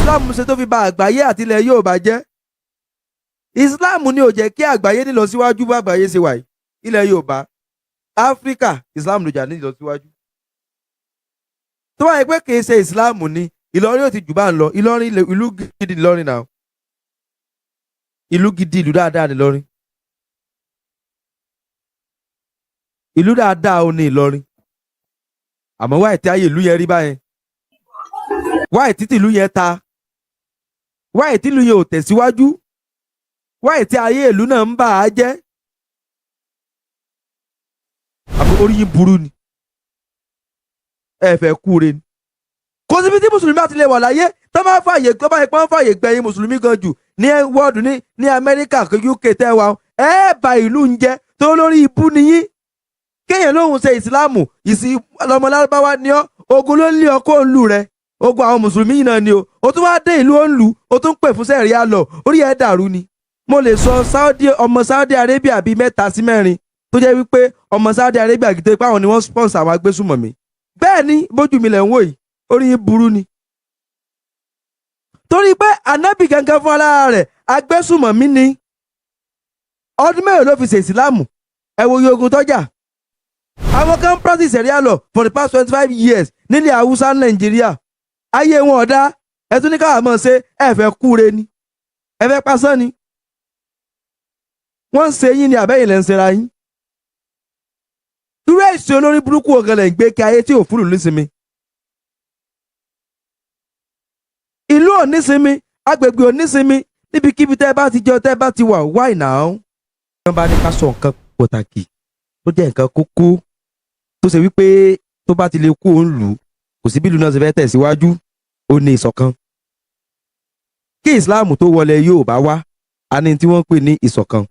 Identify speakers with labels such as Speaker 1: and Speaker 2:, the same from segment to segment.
Speaker 1: Islam ṣe tó fi ba àgbáyé àti ilẹ̀ Yorùbá jẹ́? Islam ni ò jẹ́ kí àgbáyé ní lọ síwájú bá àgbáyé ṣe wà yìí. Ilẹ̀ Yorùbá, Áfíríkà, Islam ló jà ní lọ síwájú. Tó wáyé pé kìí ṣe Islam ni Ìlọrin ò ti jù bá ń lọ. Ìlọrin ìlú gidi Ìlọrin náà. Ìlú gidi, ìlú dáadáa ní Ìlọrin. Ìlú dáadáa ò ní Ìlọrin. Àmọ́ wáyé tí ayé ìlú yẹn rí báyẹn. Wáyé tí ìlú yẹn ta. Wáyé tí ìlú yẹn ò tẹ̀síwájú. Wáyé tí ayé ìlú náà ń bà á jẹ́. Àbí orí yín burú ni. Ẹ fẹ́ kúre ni. Kò síbi tí Mùsùlùmí bá ti lè wà láyé tó bá fàyè gbẹ̀yìn Mùsùlùmí gan jù ní wọ́ọ̀dù ní Amẹ́ríkà UK tẹ́wàá ẹ bá ìlú ń jẹ́ tó lórí ibú nìyí. Kéèyàn lóhùn ṣe ìsìláàmù ọmọ lárúbáwá ni ọ́ ogun ló ń lé ọkọ̀ òǹlù rẹ̀ ogun àwọn Mùsùlùmí yìí náà ni o tún wá dé ìlú òǹlù o tún pè fún sẹ́ẹ̀ríà lọ orí ẹ̀ dàrú ni. Mo lè sọ ọmọ Saudi Arabia bíi 3 sí 4 tó jẹ́ wípé ọmọ Saudi Arabia gidi pé àwọn ni wọ́n sponsor àwọn agbésùmọ̀mí. Bẹ́ẹ̀ ni bójú mi lẹ̀ ń wò yìí orí yín burú ni. Torí pé ànábì gangan fún alára rẹ̀ agbésùmọ̀mí ni. Ọdún mélòó ló fi ṣe ìsìláàmù ẹ wo iye ogun tọ́jà. Àwọn kan practice sẹ̀ríà lọ for the past 25 years nílẹ̀ Haúsá Nàìjíríà. Ayé wọn ọ̀dá ẹ tún ní káwọn mọ̀ ṣe ẹ fẹ́ kúre ni ẹ fẹ́ pasán ni. Wọ́n ń ṣe yín ni àbẹ́yìn lẹ́ ń ṣera yín. Irú èsì olórí burúkú ọ̀gẹ̀lẹ̀ ń gbé kí ayé tí ò fúlù nísinmi. Ìlú ò nísinmi, agbègbè ò nísinmi, níbikíbi tẹ́ bá ti jọ tẹ́ bá ti wà why now. Wọ́n bá ní ká sọ nǹkan pàtàkì tó jẹ́ nǹkan kókó tó ṣe wípé tó bá ti lè kú òun lù kò sí bí ìlú náà ṣe fẹ́ tẹ̀síwájú ó ní ìṣọ̀kan. Kí Islam tó wọlé Yorùbá wá a ní tí wọ́n ń pè ní ìṣọ̀kan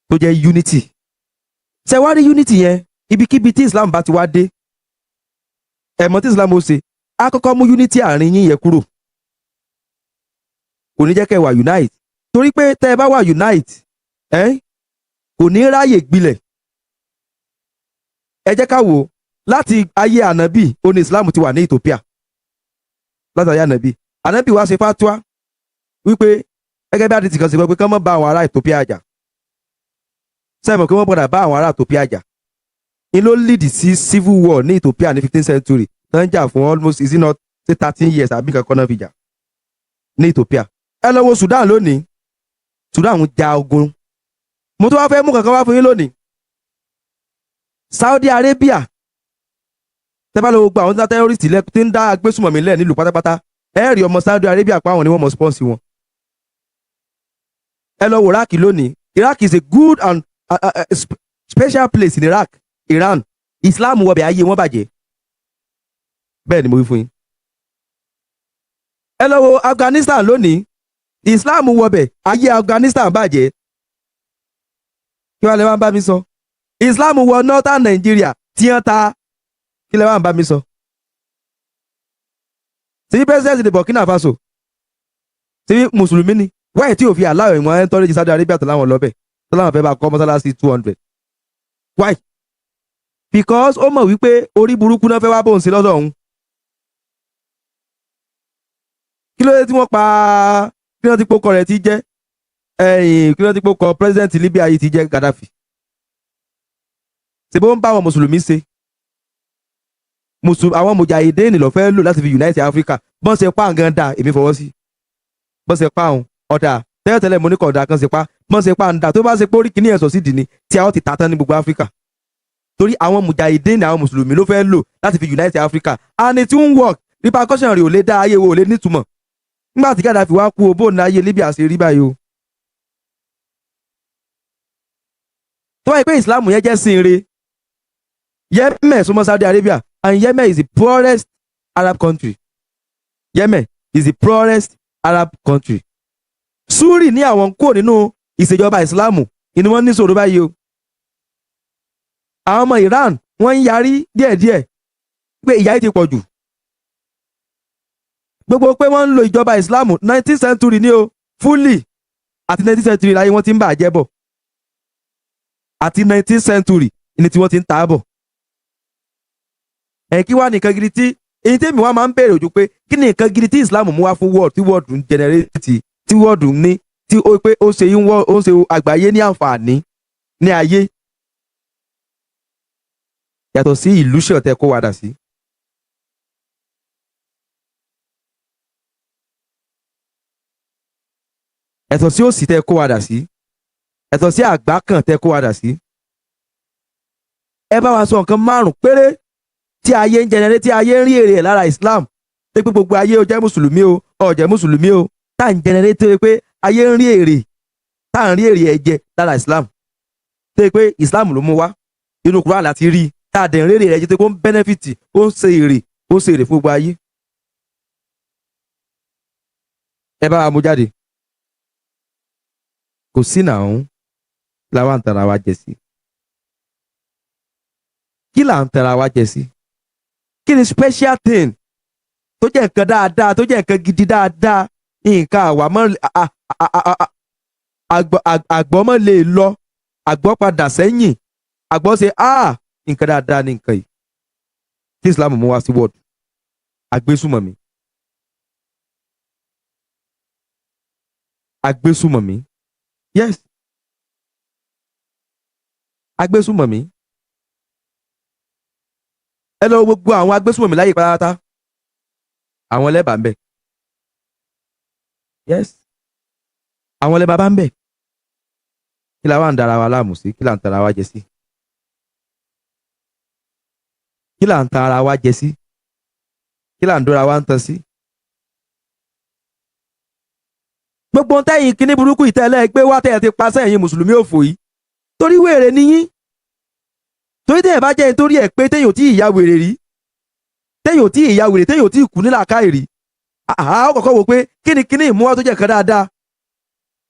Speaker 1: tó jẹ́ unity. Ṣé wá rí unity yẹn ibikíbi tí Islam bá ti wá dé ẹ̀mọ́ tí Islam ó ṣe á kọ́kọ́ mú unity àárín yín yẹn kúrò. Kò ní jẹ́ kẹ́ wà unite torí pé tẹ́ ẹ bá wà unite kò ní ráyè gbilẹ̀. Ẹ jẹ́ ká wò láti ayé ànábì ó ní Islam ti wà ní Ethiopia. Láti ayé ànábì wá ṣe fátúwá wípé gẹ́gẹ́ bí àdìsí kan ṣe gbọ́ pé kán má bá àwọn ará Ethiopia jà. Sẹ́mọ̀ kí wọ́n padà bá àwọn ará Ethiopia jà. Ní ló lead sí civil war ní Ethiopia ní 15th century tó ń jà fún almost is it not 13 years àbí kankan náà fi jà ní Ethiopia. Ẹ lọ wo Sudan lónìí. Sudan ń ja ogun. Mo tó wá fẹ́ mú kankan wá fún yín lónìí. Saudi Arabia tẹ́ bá lọ gbogbo àwọn terrorist tí ń dá agbésùmọ̀mí lẹ̀ nílùú pátápátá ẹ rí ọmọ Saudi Arabia pa àwọn ni wọ́n mọ̀ sponsor wọn. Ẹ lọ wo Iraq lónìí. Iraq is a good and special place in Iraq. Iran Islam wọbẹ̀ ayé wọn bàjẹ́. Bẹ́ẹ̀ ni mo wí fún yín. Ẹ lọ wo Afghanistan lónìí. Islam wọbẹ̀ ayé Afghanistan bàjẹ́. Kí wàá lè wá ń bá mi sọ? Islam wọ Northern Nigeria tí wọ́n ta. Kí lè wá ń bá mi sọ? Ṣé president ní Burkina Faso? Ṣé Mùsùlùmí ni? Wáyé tí ò fi aláwọ̀ ìwọ̀n ẹ̀ńtọ́rẹ́jì Saudi Arabia tó láwọn lọ́bẹ̀ tó láwọn fẹ́ bá kọ́ mọ́sálásí 200. Why? Because ó mọ̀ wípé orí burúkú náà fẹ́ wá bóun sí lọ́dọ̀ òun. Kí ló dé tí wọ́n pa kí wọ́n ti pokọ rẹ̀ ti jẹ́ kí wọ́n ti pokọ president Libya yìí ti jẹ́ Gaddafi. Ṣé bó ń bá àwọn Mùsùlùmí ṣe? Àwọn mujahideen ló fẹ́ lò láti fi unite Africa. Bọ́n ṣe pa àǹgán dà èmi fọwọ́ sí. Bọ́n ṣe pa àwọn ọ̀dà tẹ́lẹ̀tẹ́lẹ̀ mo ní kọ̀ọ̀dà kan ṣe pa. Bọ́n ṣe pa àǹdà tó bá ṣe pé orí kìíní ẹ̀sọ́ sí dì ní tí a ó ti tà tán ní gbogbo Africa. Torí àwọn mujahideen àwọn Mùsùlùmí ló fẹ́ lò láti fi unite Africa. And it won't work. Repercussion rẹ̀ ò lè dá ayé wo ò lè nítumọ̀. Nígbà tí Gaddafi wá kú obó ní ayé Libya ṣe rí báyìí o. Tó wáyé pé Islam yẹn jẹ́ sínre. Yemen súnmọ́ Saudi Arabia and Yemen is the poorest Arab country. Yemen is the poorest Arab country. Suri ní àwọn kò nínú ìṣèjọba Islam inú wọn ní ṣòro báyìí o. Àwọn ọmọ Iran wọ́n ń yarí díẹ̀díẹ̀ pé ìyà yìí ti pọ̀ jù. Gbogbo pé wọ́n ń lo ìjọba Islam 19th century ní o fully àti 19th century láyé wọ́n ti ń bà jẹ́ bọ̀. Àti 19th century ni tí wọ́n ti ń ta bọ̀. Kí wá nìkan gidi tí èyí tèmi wá máa ń bèrè ojú pé kí ni nǹkan gidi tí Islam mú wá fún world tí world ń generate tí world ní tí ó pé ó ṣe àgbáyé ní àǹfààní ní ayé yàtọ̀ sí illusion tẹ́ kó wa dà sí. yàtọ̀ sí òṣì tẹ́ kó wa dà sí. yàtọ̀ sí àgbákàn tẹ́ kó wa dà sí. ẹ bá wa sọ nǹkan márùn péré tí ayé ń generate tí ayé ń rí èrè ẹ̀ lára Islam pé gbogbo ayé ó jẹ́ mùsùlùmí o ó jẹ́ mùsùlùmí o tá à ń generate pé ayé ń rí èrè tá à ń rí èrè ẹ̀ jẹ lára Islam pé Islam ló mú wá inú Quran láti rí tá a dẹ̀ ń rí èrè ẹ̀ jẹ pé ó ń benefit ó ń ṣe èrè fún gbogbo ayé. ẹ bá wa mú jáde kò sí nàún làwọn àǹtara wa jẹ sí. kí là ń tara wa jẹ sí? kí ni special thing tó jẹ́ nǹkan dáadáa tó jẹ́ nǹkan gidi dáadáa nǹkan àwàmọ́ àgbọ́mọ́ lè lọ àgbọ́ padà sẹ́yìn àgbọ́ ṣe nǹkan dáadáa ní nǹkan yìí tí Islam mú wá sí world agbésùmọ̀mí yes agbésùmọ̀mí ẹ lọ gbogbo àwọn agbésùmọ̀mí láyé pátá àwọn lẹ́bà ń bẹ̀ yes àwọn lẹ́bà bá ń bẹ̀ kí la wá ń dara wa láàmú sí kí là ń tara wa jẹ sí kí là ń tara wa jẹ sí kí là ń dóra wa ń tan sí. gbogbo tẹ́yìn kíní burúkú ìtẹ́lẹ̀ gbé wá tẹ́yìn ti pa sẹ́yìn mùsùlùmí òfò yìí torí wèrè nìyí torí tẹ́yìn bá jẹ́ nítorí ẹ̀ pé tẹ́yìn ò tí ìyá wèrè rí tẹ́yìn ò tí ìyá wèrè tẹ́yìn ò tí ìkú nílà káì rí ó kọ́kọ́ wò pé kíni ìmúwá tó jẹ́ kan dáadáa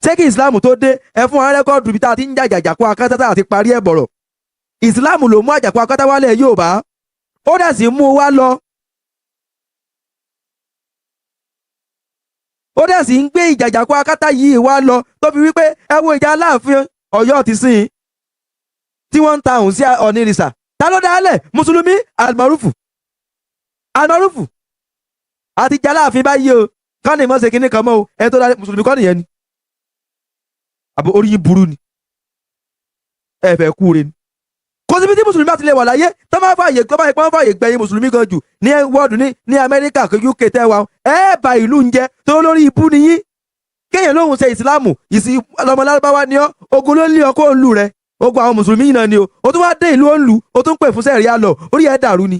Speaker 1: ṣé kí ìsìláàmù tó dé ẹ fún wa rẹ́kọ́ọ̀dù bí tá a ti ń jàjàjà kó akátá tá a ti parí ẹ̀ bọ̀rọ̀ ìsìláàmù ló mú àjàkú akátá wálẹ̀ Yorùbá ó dẹ̀ sì mú wá lọ ó dẹ̀ sì ń gbé ìjàjàkú akátá yìí wá lọ tó fi wípé ẹ wo ìjà Aláàfin Ọ̀yọ́ ti sìn tí wọ́n ń ta òun sí Ọ̀nìrìsà ta ló dálẹ̀ mùsùlùmí almarufu àti ìjà Aláàfin báyìí o kọ́ni mọ́ ṣe kinní kan mọ́ o ẹni tó dálẹ̀ mùsùlùmí kọ́ni yẹn ni àbò orí yín burú ni ẹ fẹ́ kú re ni kò síbi tí mùsùlùmí àti lè wà láyé tó máa fààyè gbẹ̀yìn mùsùlùmí gan jù ní wọ́ọ̀dù ní Amẹ́ríkà UK tẹ́wàá ẹ bá ìlú ń jẹ tó lórí ibú nìyí kéèyàn lóhùn ṣe ìsìláàmù ọmọ lárúbáwá ni ọ́ ogun ló ń lé ọkọ òǹlù rẹ ogun àwọn mùsùlùmí yìí náà ni o tún wá dé ìlú òǹlù o tún pè fún sẹ́ẹ̀rí àlọ́ orí ẹ̀ dàrú ni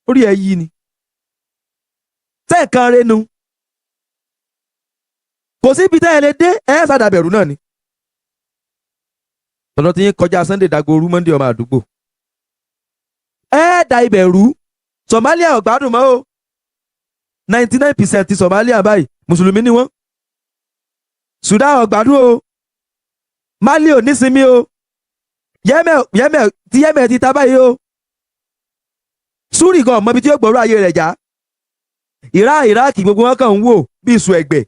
Speaker 1: orí ẹ̀ yí ni sẹ́ẹ̀kan renu kò síbi tẹ́ ẹ lè dé ẹ̀ sàdàbẹ̀rù náà ni tọ́lọ́ ti yín kọjá Sunday Dagboru Monday ọmọ àdúgbò da ibẹ̀ rú Somalia ò gbádùn mọ́ o 99% ti Somalia báyìí mùsùlùmí ni wọ́n Sudan ò gbádùn o Mali ò nísinmi o Yemen ti ta báyìí o Suri gan mọ́bi tí ó gbọ́rọ̀ ayé rẹ̀ já Iraq gbogbo wọn kàn ń wò bí ìsù ẹ̀gbẹ́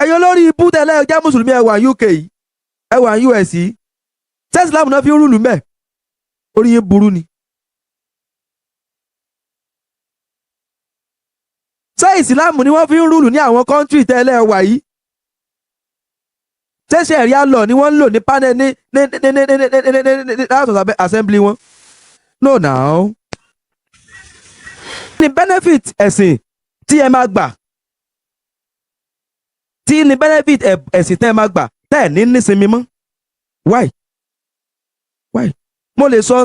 Speaker 1: ẹ̀yọ́ lórí ibú tẹ́lẹ̀ jẹ́ mùsùlùmí ẹ̀wà UK yìí ẹ̀wà US yìí ṣé Islam náà fi ń rúlù mẹ́ orí yín burú ni. ṣé ìsìláàmù ni wọ́n fi ń rúlù ní àwọn kọ́ńtírì tẹ́lẹ̀ wà yìí ṣé ṣẹ̀ríà law ni wọ́n ń lò ní panel ní house of assembly wọn. no now ní benefit ẹ̀sìn tí ẹ máa gbà tí ní benefit ẹ̀sìn tẹ́ ẹ máa gbà tẹ́ ẹ̀ ní nísinmi mọ́ why mo lè sọ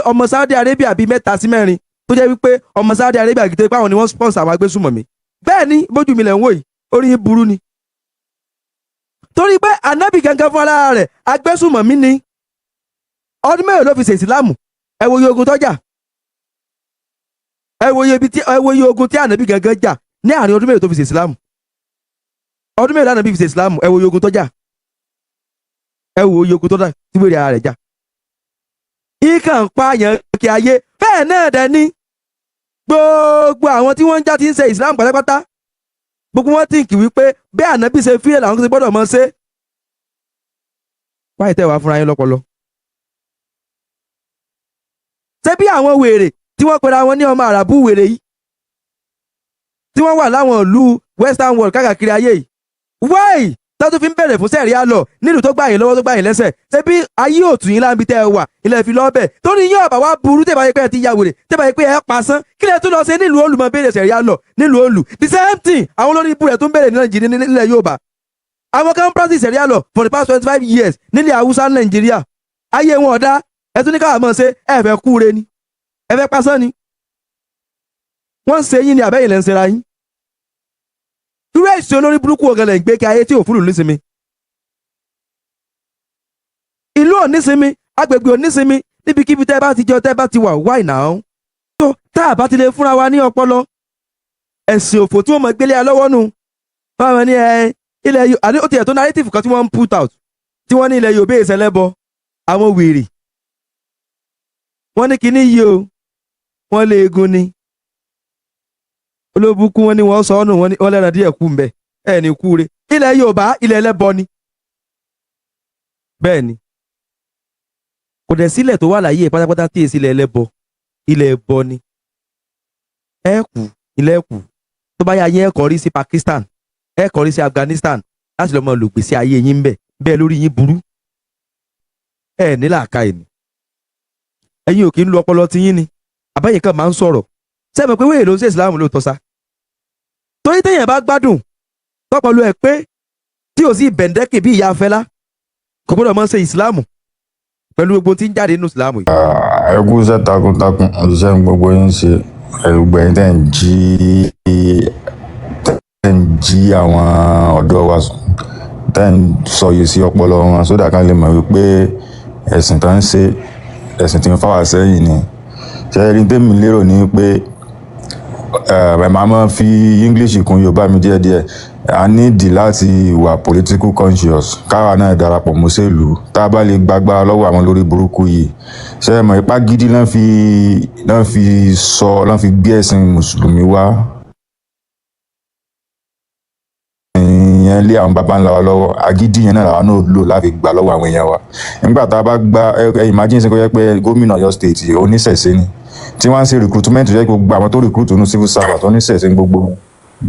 Speaker 1: ọmọ Saudi Arabia bíi 3 sí 4 tó jẹ́ wípé ọmọ Saudi Arabia gidi pé àwọn ni wọ́n sponsor àwọn agbésùmọ̀mí bẹ́ẹ̀ ni bójú mi lẹ̀ ń wò yìí orí yín burú ni torí pé ànábì gangan fún ara rẹ̀ agbésùmọ̀mí ni ọdún mẹ́rin ló fi ṣe ìsìláàmù ẹ wo iye ogun tó jà ẹ wo iye ogun tí ànábì gangan jà ní àárín ọdún mẹ́rin tó fi ṣe ìsìláàmù ọdún mẹ́rin ànábì fi ṣe ìsìláàmù ẹ wo iye ogun tó jà ẹ wo iye ogun tó jà tí wèrè ara rẹ̀ jà ìkàn pààyàn kí ayé bẹ́ẹ̀ náà dẹ̀ ni gbogbo àwọn tí wọ́n ń já ti ń ṣe Islam pátápátá gbogbo wọn tí ń kì wípé bẹ́ẹ̀ ànábì ṣe fílẹ̀ làwọn ti gbọ́dọ̀ mọ́ ṣe wáyé tẹ́ wàá fúnra yín lọ́pọlọ ṣé bí àwọn wèrè tí wọ́n pera wọn ní ọmọ àràbù wèrè yìí tí wọ́n wà láwọn ìlú western world káàkiri ayé yìí why tó tún fi ń bẹ̀rẹ̀ fún sẹ́ẹ̀ríà lọ nílùú tó gbà yín lọ́wọ́ tó gbà yín lẹ́sẹ̀ ṣé bí ayé òtún yín láǹbí tẹ́ ẹ wà ilẹ̀ fi lọ́ọ́bẹ̀ tó ní yín ọ̀bà wá burú tẹ́ bá yẹ pé ẹ ti ya wèrè tẹ́ bá yẹ pé ẹ pasán kí lẹ tún lọ ṣe nílùú olùmọ̀ béèrè sẹ́ẹ̀ríà lọ nílùú olù the same thing àwọn olórí ibú rẹ̀ tó ń bẹ̀rẹ̀ ní Nàìjíríà nílẹ̀ Yorùbá àwọn kan practice sẹ́ẹ̀ríà lọ for the past 25 years nílẹ̀ Haúsá Nàìjíríà ayé wọn ọ̀dá ẹ tún ní káwá mọ̀ ṣe ẹ fẹ́ kúure ni ẹ fẹ́ pasán ni wọ́n ń ṣe yín ni àbẹ́yìn lẹ́ ń ṣera yín irú èsì olórí burúkú ọ̀gẹ̀lẹ̀ ìgbé kí ayé tí ò fúlù nísinmi ìlú ò nísinmi agbègbè ò nísinmi níbikíbi tẹ́ bá ti jọ tẹ́ bá ti wà why now tó tá a bá ti lè fúnra wa ní ọpọlọ ẹ̀sìn òfò tí wọ́n mọ̀ gbélé alọ́wọ́ nù báwọn ní ilẹ̀ yóò àní ó ti ẹ̀ tó narrative kan tí wọ́n ń put out tí wọ́n ní ilẹ̀ Yorùbá ìṣẹ̀lẹ́bọ àwọn wèrè wọ́n ní kíní yìí o wọ́n lé egun ni olóbùkún wọn ni wọ́n sọ ọ́nù wọ́n lẹ́ran díẹ̀ kú mbẹ́ ẹ̀ ní kúure ilẹ̀ Yorùbá ilẹ̀ ẹlẹ́bọ ni bẹ́ẹ̀ ni kò dẹ̀ sílẹ̀ tó wà láyé pátápátá tí èsì ilẹ̀ ẹlẹ́bọ ilẹ̀ ẹbọ ni ẹ kú ilẹ̀ ẹ kú tó bá yá yín ẹ kọrí sí Pakistan ẹ kọrí sí Afghanistan láti lọ́mọ lògbèsè ayé yín bẹ̀ bẹ́ẹ̀ lórí yín burú ẹ ní làákàyè ni ẹ̀yin ò kí ń lo ọpọlọ ti yín ni àbẹ́yìn kan máa ń sọ̀rọ̀ sẹ́mi pé wéèrè ló ń ṣe ìsìláàmù ló tọ́ sa torí téèyàn bá gbádùn tọpọlọ ẹ pé tí ò sí bẹ̀ǹdẹ́kì bí ìyá afẹ́lá kò gbọ́dọ̀ mọ́ ṣe ìsìláàmù pẹ̀lú gbogbo tí ń jáde nínú ìsìláàmù yìí.
Speaker 2: ẹkú iṣẹ́ takuntakun òṣìṣẹ́ gbogbo yín ṣe ẹgbẹ́ tẹ̀ ń jí àwọn ọ̀dọ́ wa sùn tẹ̀ ń sọ yìí sí ọpọlọ wọn sódà kan lè mọ̀ wípé ẹ̀sìn tó ń ṣe ẹ̀sìn tí ń fáwà sẹ́yìn ni ṣe rí tèmi lérò ní pé màá fi English kún Yorùbá mi díẹ̀díẹ̀ a nídìí láti wà political conscious káwa náà darapọ̀ mọ́sẹ̀lú tá a bá lè gbàgbára lọ́wọ́ àwọn lórí burúkú yìí ṣe mọ̀ ipá gidi náà fi gbé ẹ̀sìn mùsùlùmí wá ìyẹn lé àwọn baba ńlá wa lọ́wọ́ agídí yẹn náà làwọn náà lò láti gbà lọ́wọ́ àwọn èèyàn wa nígbà tá a bá gba imagine ṣe kó yẹ pé gómìnà Ọ̀yọ́ state oníṣẹ̀ṣe ni tí wọ́n ń ṣe recruitment jẹ́ gbogbo àwọn tó recruit ní civil servant oníṣẹ̀ṣe gbogbo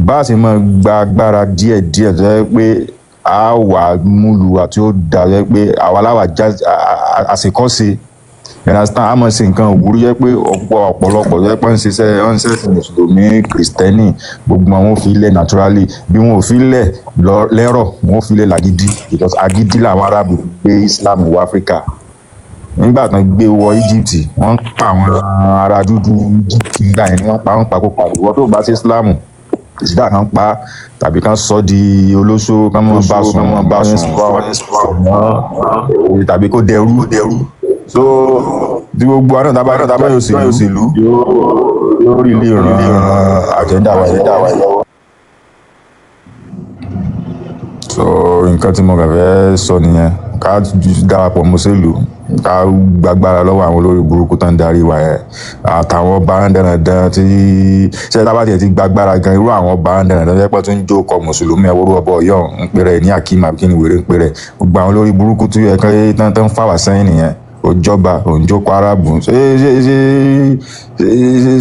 Speaker 2: bá a ṣe máa gba agbára díẹ̀díẹ̀ tó yẹ pé a wà múlu àti ó dà yẹ pé àwa láwà já àṣekọ́ṣe understand a máa ṣe nǹkan òwúrú yẹ pé ọ̀pọ̀lọpọ̀ yẹ pé ń ṣiṣẹ́ mùsùlùmí kìrìsìtẹ́nì gbogbo àwọn ò fi lẹ̀ naturally bí wọn ò fi lẹ̀ lẹ́rọ̀ wọn ò fi lẹ̀ lágídí because agídí làwọn arábù gbé Islam wọ Áfíríkà nígbà tán gbé wọ Egypt wọ́n pa àwọn ará dúdú Egypt nígbà yẹn wọ́n pa kó pa ìwọ tó bá ṣe Islam ìsìdá kan pa tàbí kan sọ di olóṣó kan mọ́ bá sùn tàbí kó dẹrú so tí gbogbo àná tábà yóò ṣèlú yóò rí ilé ìran àjẹ́ndà wa lọ́wọ́. So nǹkan tí mo kàn fẹ́ sọ nìyẹn ká darapọ̀ mọ́sẹ̀lú ká gbàgbára lọ́wọ́ àwọn olórí burúkú tó ń darí wa yẹn àtàwọn báńdẹ̀rẹ̀dẹ̀ tí ṣe tábà tiẹ̀ ti gbàgbára gan irú àwọn báńdẹ̀rẹ̀dẹ̀ pẹ́ tó ń jókòó mùsùlùmí ẹ̀wọ́rú ọbọ̀ Ọ̀yọ́ ń pèrè ní Akeem abikini wèrè ń pèrè gbogbo àwọn olórí burúkú tó yẹ kí tán fà wá sẹ́yìn nìyẹn òjọba òǹjókòó arábù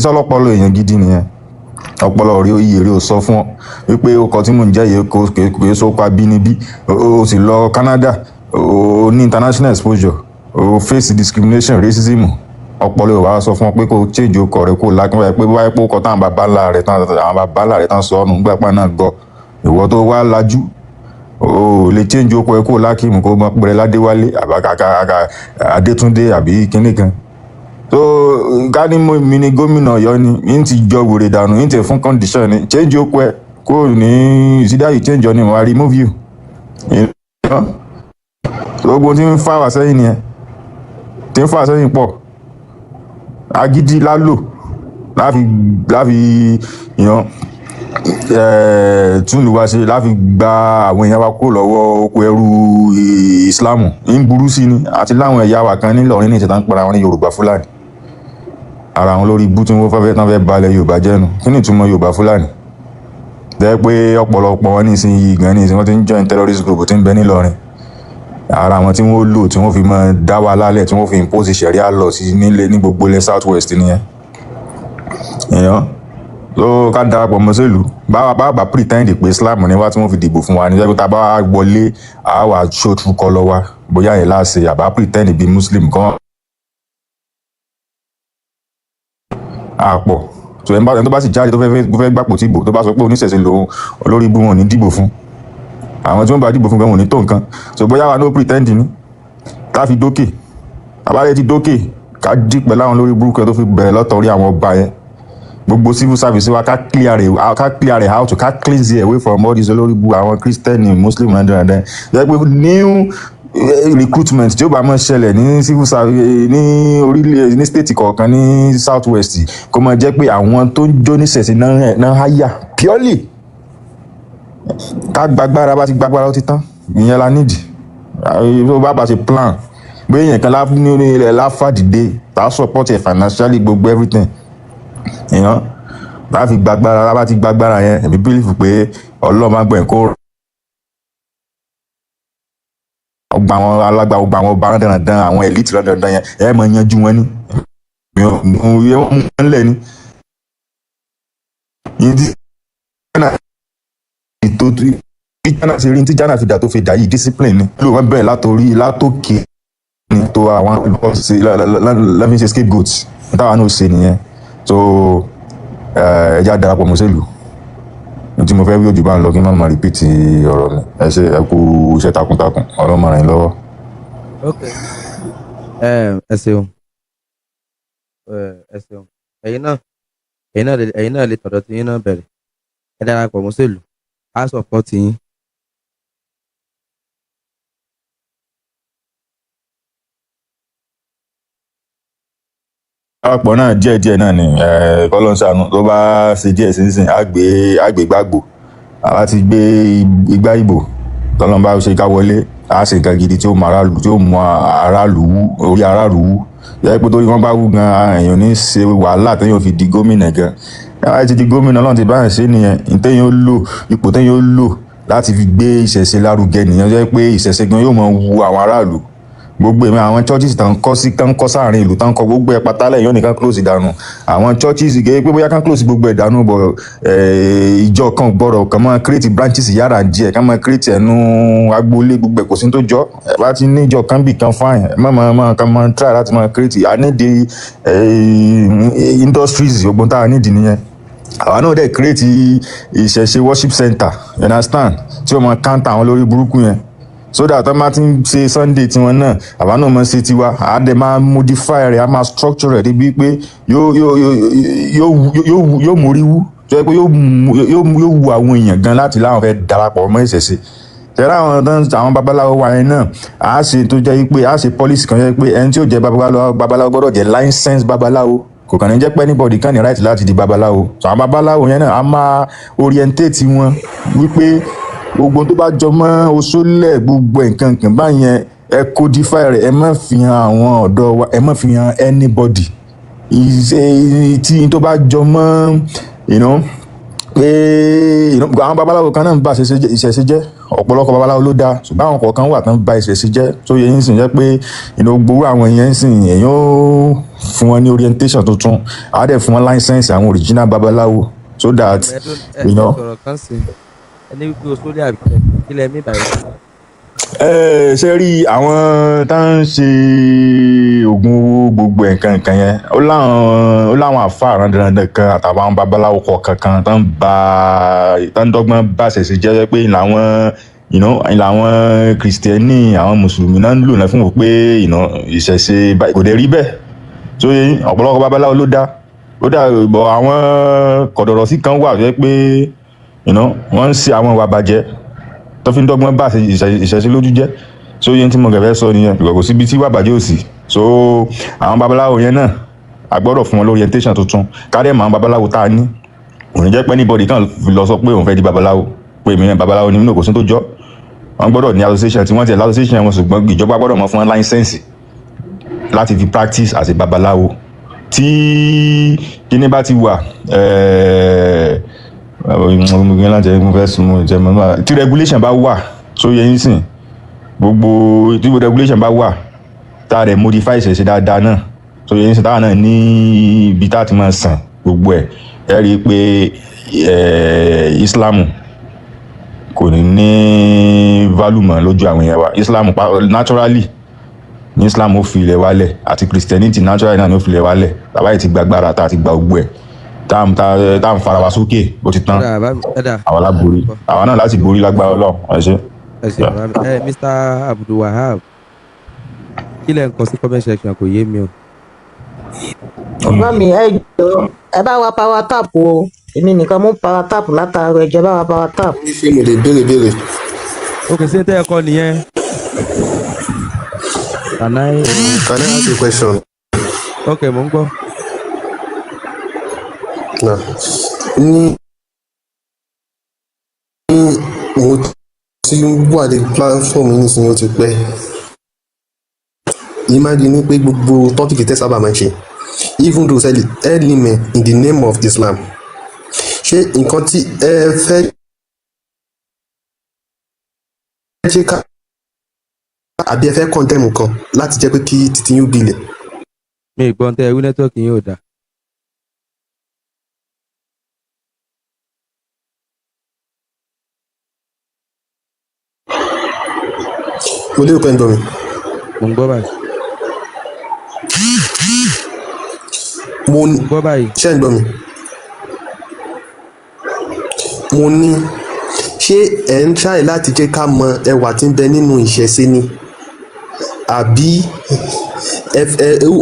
Speaker 2: sọlọpọlọ èèyàn gidi nìyẹn ọpọlọ rí oyè rí o sọ fún ọ wípé ọkọ tí mò ń jẹ yìí kò sópa bínibí o sì lọ Canada o ní international exposure o face discrimination racism ọpọlọ ìwà sọ fún ọ pé kò change ọkọ rẹ kò lákínwá pé wáyé pé ọkọ táwọn bàbá ńlá rẹ tán sọ ọ́nù gbàpá náà gbọ́ ìwọ tó wá lajú o lè change ọkọ ẹ kó lákìmù kó mọ pẹrẹ ládéwálé àbákàkà Adétúndé àbí kinní kan so ká ní mi ní gómìnà Ọ̀yọ́ ni n ti jọ wèrè dànù n ti fún condition ni change ọkọ ẹ kó ní ìsídá yìí change ọ ni mo wá remove you gbogbo tí ń fà wá sẹ́yìn nìyẹn tí ń fà sẹ́yìn pọ̀ agídí lálò láfi tún lù wá ṣe láfi gba àwọn èèyàn wa kúrò lọ́wọ́ oko ẹrú ìsìláàmù ń burú sí ni àti láwọn ẹ̀yà wa kan nílọrin ní ìṣẹ̀tà ń pera wọn ní Yorùbá Fúlàní ara àwọn lórí ibú tí wọ́n fẹ́ tán fẹ́ balẹ̀ Yorùbá jẹ́nu kí ni ìtumọ̀ Yorùbá Fúlàní jẹ́ pé ọ̀pọ̀lọpọ̀ wọn nísìnyí gan ní ìsìn wọ́n ti ń join terrorist group tí ń bẹ nílọrin ara àwọn tí wọ́n lò tí wọ́n fi máa dá wa lálẹ̀ tí wọ́n fi impose sharia law sí ní gbogbo ilẹ̀ south west nìyẹn so ká darapọ̀ mọ́ sẹ́lù bá pretend pé Islam ni wá tí wọ́n fi dìbò fún wa ní ẹgbẹ́ tá a bá wọlé a wà show true colour wa bóyá yẹn láṣẹ àbá pretend bí Muslim kan àpọ̀ so ẹni tó bá sì jáde tó fẹ́ gbàpò tí ìbò tó bá sọ pé oníṣẹ̀ṣe lòun olórí ibú wọn ò ní dìbò fún àwọn tí wọ́n bá dìbò fún gan wọn ò ní tó nǹkan so bóyá wa no pretend ni ká fi dókè àbálẹ̀ ti dókè ká dí pẹ̀lú àwọn olórí burúkú tó fi bẹ̀rẹ̀ lọ́tọ̀ọ́rí àwọn ọba yẹn gbogbo civil service wa ká clear it out ká cleanse it away from all these olórí burúkú àwọn Christian Muslim nàdàdàn yẹ pé new recruitment tí ó bá máa ṣẹlẹ̀ ní civil service ní orílẹ̀ ní state kọ̀ọ̀kan ní south west kó máa jẹ́ pé àwọn tó ń jó níṣẹ̀ṣe náà háyà purely ká gbàgbára bá ti gbàgbára ó ti tán ìyẹn la nídìí tó bá ṣe plan bóyá èèyàn kan ní orí ilẹ̀ láfàdìde tá a support ẹ̀ financially gbogbo everything bá fi gbàgbára bá ti gbàgbára yẹn ẹ̀mí bílífù pé Ọlọ́run máa gbọ́ ẹ̀ kó ọgbà àwọn alágbà ọgbà àwọn ọba dandan àwọn elite dandan yẹn ẹ máa yanjú wọn ní wọn lẹ ní ìdí Ghana ṣe rí ní tí Ghana fi dà tó fi dà yìí discipline ni ló wọn bẹ̀rẹ̀ látòkè ní tó àwọn lẹ́fín ṣe scapegoat táwa náà ṣe nìyẹn so ẹja darapọ̀ mọ́ sẹ́lù tí mo fẹ́ wí ojú bá ń lọ kí n má máa repeat ọ̀rọ̀ mi ẹ ṣe ẹ kú iṣẹ́ takuntakun Ọlọ́run máa ràn yín lọ́wọ́.
Speaker 1: ok ẹ ṣeun ẹ̀yin náà lè tọ̀dọ̀ tí yín náà bẹ̀rẹ̀ ẹ darapọ̀ mọ́ sẹ́lù á support yín.
Speaker 2: àpọ̀ náà díẹ̀díẹ̀ náà ni kọ́lọ́nsàánú tó bá ṣe díẹ̀ sínsìn àgbè gbàgbò àwa ti gbé igbá ìbò tọ́lọ́n bá ṣe ká wọlé á ṣe nǹkan gidi tí ó mú aráàlú wú orí aráàlú wú yẹ pé torí wọ́n bá wú gan èèyàn ní ṣe wàhálà téèyàn fi di gómìnà gan yàrá ti di gómìnà Ọlọ́run ti bá yàn ṣe nìyẹn téèyàn ó lò ipò téèyàn ó lò láti fi gbé ìṣẹ̀ṣe lárugẹ nìyẹn jẹ́ pé ìṣẹ̀ṣe gan yóò máa wu àwọn aráàlú gbogbo èmi àwọn churches tán kọ́ sáàrin ìlú tán kọ́ gbogbo ẹ̀ pátálẹ̀ yóò nìkan close ìdànù àwọn churches gẹ́gẹ́ pé bóyá kan close gbogbo ìdànù bọ̀ ìjọ kan gbọ́dọ̀ kan máa create branches yàrá díẹ̀ kan máa create ẹnu agboolé gbogbo ẹ̀ kò sí tó jọ ẹ̀ bá ti ní ìjọ kan bì kan fine ẹ̀ máa kan máa try láti máa create I need the industries gbogbo tá a need nìyẹn àwa náà dẹ̀ create ìṣẹ̀ṣe worship center you understand tí ó máa counter àwọn lórí burúkú yẹn so that wọ́n máa ti ń ṣe Sunday tiwọn náà àwa náà máa ṣe tiwa àá dẹ̀ máa modify rẹ̀ àá máa structure rẹ̀ débi pé yóò mórí wú tó yẹ pé yóò wu àwọn èèyàn gan láti láwọn fẹ́ darapọ̀ mọ́ ìṣẹ̀ṣe tẹ̀lé àwọn babaláwo wa yẹn náà àá ṣe tó jẹ́ pé àá ṣe policy kan jẹ́ pé ẹni tí ó jẹ́ babaláwo gbọ́dọ̀ jẹ́ license babaláwo kò kàn ní jẹ́ pé anybody kan ní right láti di babaláwo so àwọn babaláwo yẹn náà á máa orientate wọn wípé gbogbo tó bá jọ mọ́ oṣólẹ̀ gbogbo nǹkan báyẹn ẹ codify rẹ̀ ẹ má fi hàn àwọn ọ̀dọ́ wa ẹ má fi hàn anybody tí tó bá jọ mọ́ pé àwọn babaláwo kan náà ń bá ìṣẹ̀ṣe jẹ́ ọ̀pọ̀lọpọ̀ babaláwo ló dáa ṣùgbọ́n àwọn kọ̀ọ̀kan wà tán bá ìṣẹ̀ṣe jẹ́ tó yẹ yín sìn jẹ́ pé gbogbo àwọn èèyàn sìn èèyàn ó fún wọn ní orientation tuntun á dẹ̀ fún wọn license àwọn original babaláwo so that
Speaker 1: ẹni wípé oṣooṣi àbí kílẹ̀ mí báyìí.
Speaker 2: ṣe rí àwọn tá ń ṣe oògùn owó gbogbo nǹkan yẹn ó láwọn àfáà randanrandan kan àtàwọn babaláwo kọ̀ọ̀kan kan tá ń dọ́gbọ́n bá ṣẹ̀ṣẹ̀ jẹ́ pé làwọn kìrìsìtẹ́nì àwọn mùsùlùmí náà ń lò náà fún wọn pé ìṣẹ̀ṣe kò dé rí bẹ́ẹ̀ tó yẹ ọ̀pọ̀lọpọ̀ babaláwo ló dá bọ̀ àwọn kọ̀dọ̀rọ̀ sí kan wà jẹ́ pé wọ́n ń ṣe àwọn ìwà bàjẹ́ tó fi ń dọ́gbọ́n bá ìṣẹ̀ṣe lójú jẹ́ so yẹn tí mo gẹ̀fẹ́ sọ nìyẹn kò síbi tí ìwà bàjẹ́ ò sí so àwọn babaláwo yẹn náà a gbọ́dọ̀ fún wọn lórí orientation tuntun kárẹ́ mọ́ àwọn babaláwo tá a ní kò ní jẹ́ pé anybody kan lọ sọ pé òun fẹ́ di babaláwo pé èmi náà babaláwo ni nínú kò sí tó jọ wọ́n gbọ́dọ̀ ní association tí wọ́n ti association wọn ṣùgbọ́n ìjọba gbọ́dọ̀ mọ́ fún wọn license láti fi practice as a babaláwo tí kíní bá ti wà tí regulation bá wà so yẹ yín sìn gbogbo tí regulation bá wà tá a rẹ̀ modify ìṣẹ̀ṣe dáadáa náà so yẹn ṣe táwọn náà ní ibi tá a ti máa sàn gbogbo ẹ̀ ẹ rí i pé Islam kò ní value mọ́ lójú àwọn èèyàn wa Islam naturally ní Islam ó fi ilẹ̀ wálẹ̀ àti Christianity naturally náà ní ó fi ilẹ̀ wálẹ̀ tàbá yìí ti gba agbára tá a ti gba gbogbo ẹ̀ tá à ń fara wa sókè ó ti tán àwa la borí àwa náà láti borí lágbára Ọlọ́run ẹ ṣé.
Speaker 1: Mr. Abdulwahab kí lẹ ń kọ sí comment section kò yé mi o.
Speaker 3: Mami ẹ bá wa power tap o èmi nìkan mú power tap látàárọ̀ ẹjọ bá wa power tap.
Speaker 4: ṣé mo lè béèrè.
Speaker 1: ok ṣé tẹ́ ẹ kọ́ nìyẹn. Can I
Speaker 4: ask a question?
Speaker 1: ok mo ń gbọ́.
Speaker 4: ní mo ti wà ní platform nísìnyí ó ti pẹ́ imagine pé gbogbo topic tẹ́ sábà máa ń ṣe even though say element in the name of Islam ṣé nǹkan tí ẹ fẹ́ ṣe ká àbí ẹ fẹ́ condemn kan láti jẹ́ pé kí títí yín gbilẹ̀.
Speaker 1: mi ì gbọ́n tẹ́ ẹ wí nẹ́tíwọ́ọ̀kì yín ò dáa.
Speaker 4: mo lérò pé ń gbọ́ mi.
Speaker 1: mo ń gbọ́ báyìí.
Speaker 4: mo
Speaker 1: ń gbọ́ báyìí.
Speaker 4: ṣé ń gbọ́ mi. mo ní ṣé ẹ̀ ń ṣàì láti jẹ́ ká mọ ẹwà tí ń bẹ nínú ìṣẹ̀ṣe ni àbí